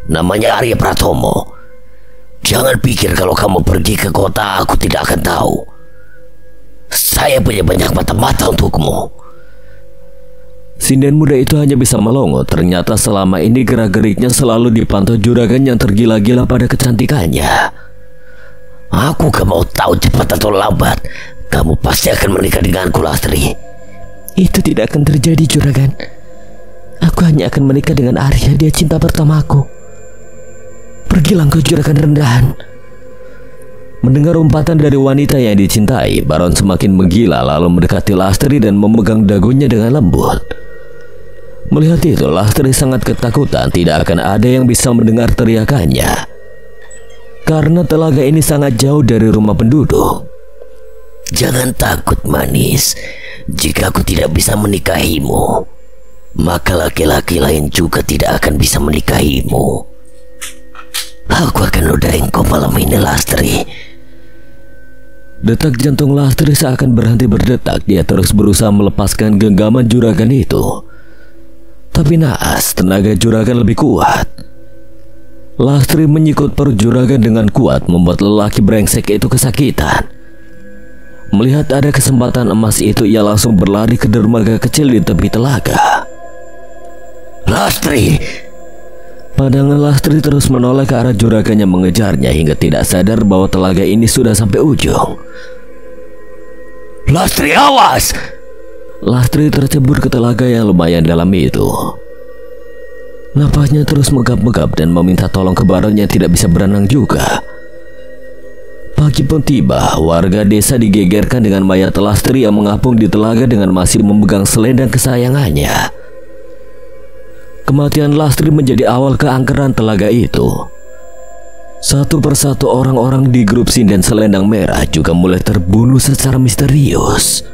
Namanya Arya Pratomo. Jangan pikir kalau kamu pergi ke kota aku tidak akan tahu. Saya punya banyak mata-mata untukmu. Sinden muda itu hanya bisa melongo. Ternyata selama ini gerak-geriknya selalu dipantau juragan yang tergila-gila pada kecantikannya. Aku gak mau tahu cepat atau lambat, kamu pasti akan menikah denganku, Lastri. Itu tidak akan terjadi, juragan. Aku hanya akan menikah dengan Arya, dia cinta pertamaku. Pergilah engkau juragan rendahan. Mendengar umpatan dari wanita yang dicintai, Baron semakin menggila lalu mendekati Lastri dan memegang dagunya dengan lembut. Melihat itu, Lastri sangat ketakutan tidak akan ada yang bisa mendengar teriakannya. Karena telaga ini sangat jauh dari rumah penduduk. Jangan takut manis. Jika aku tidak bisa menikahimu, maka laki-laki lain juga tidak akan bisa menikahimu. Aku akan nodain kau malam ini, Lastri. Detak jantung Lastri seakan berhenti berdetak. Dia terus berusaha melepaskan genggaman juragan itu. Tapi naas, tenaga juragan lebih kuat. Lastri menyikut perut juragan dengan kuat, membuat lelaki brengsek itu kesakitan. Melihat ada kesempatan emas itu, ia langsung berlari ke dermaga kecil di tepi telaga. Lastri! Pandangan Lastri terus menoleh ke arah juragan yang mengejarnya hingga tidak sadar bahwa telaga ini sudah sampai ujung. Lastri, awas! Lastri tercebur ke telaga yang lumayan dalam itu. Napasnya terus megap-megap dan meminta tolong ke Baron yang tidak bisa berenang juga. Pagi pun tiba, warga desa digegerkan dengan mayat Lastri yang mengapung di telaga dengan masih memegang selendang kesayangannya. Kematian Lastri menjadi awal keangkeran telaga itu. Satu persatu orang-orang di grup sinden Selendang Merah juga mulai terbunuh secara misterius.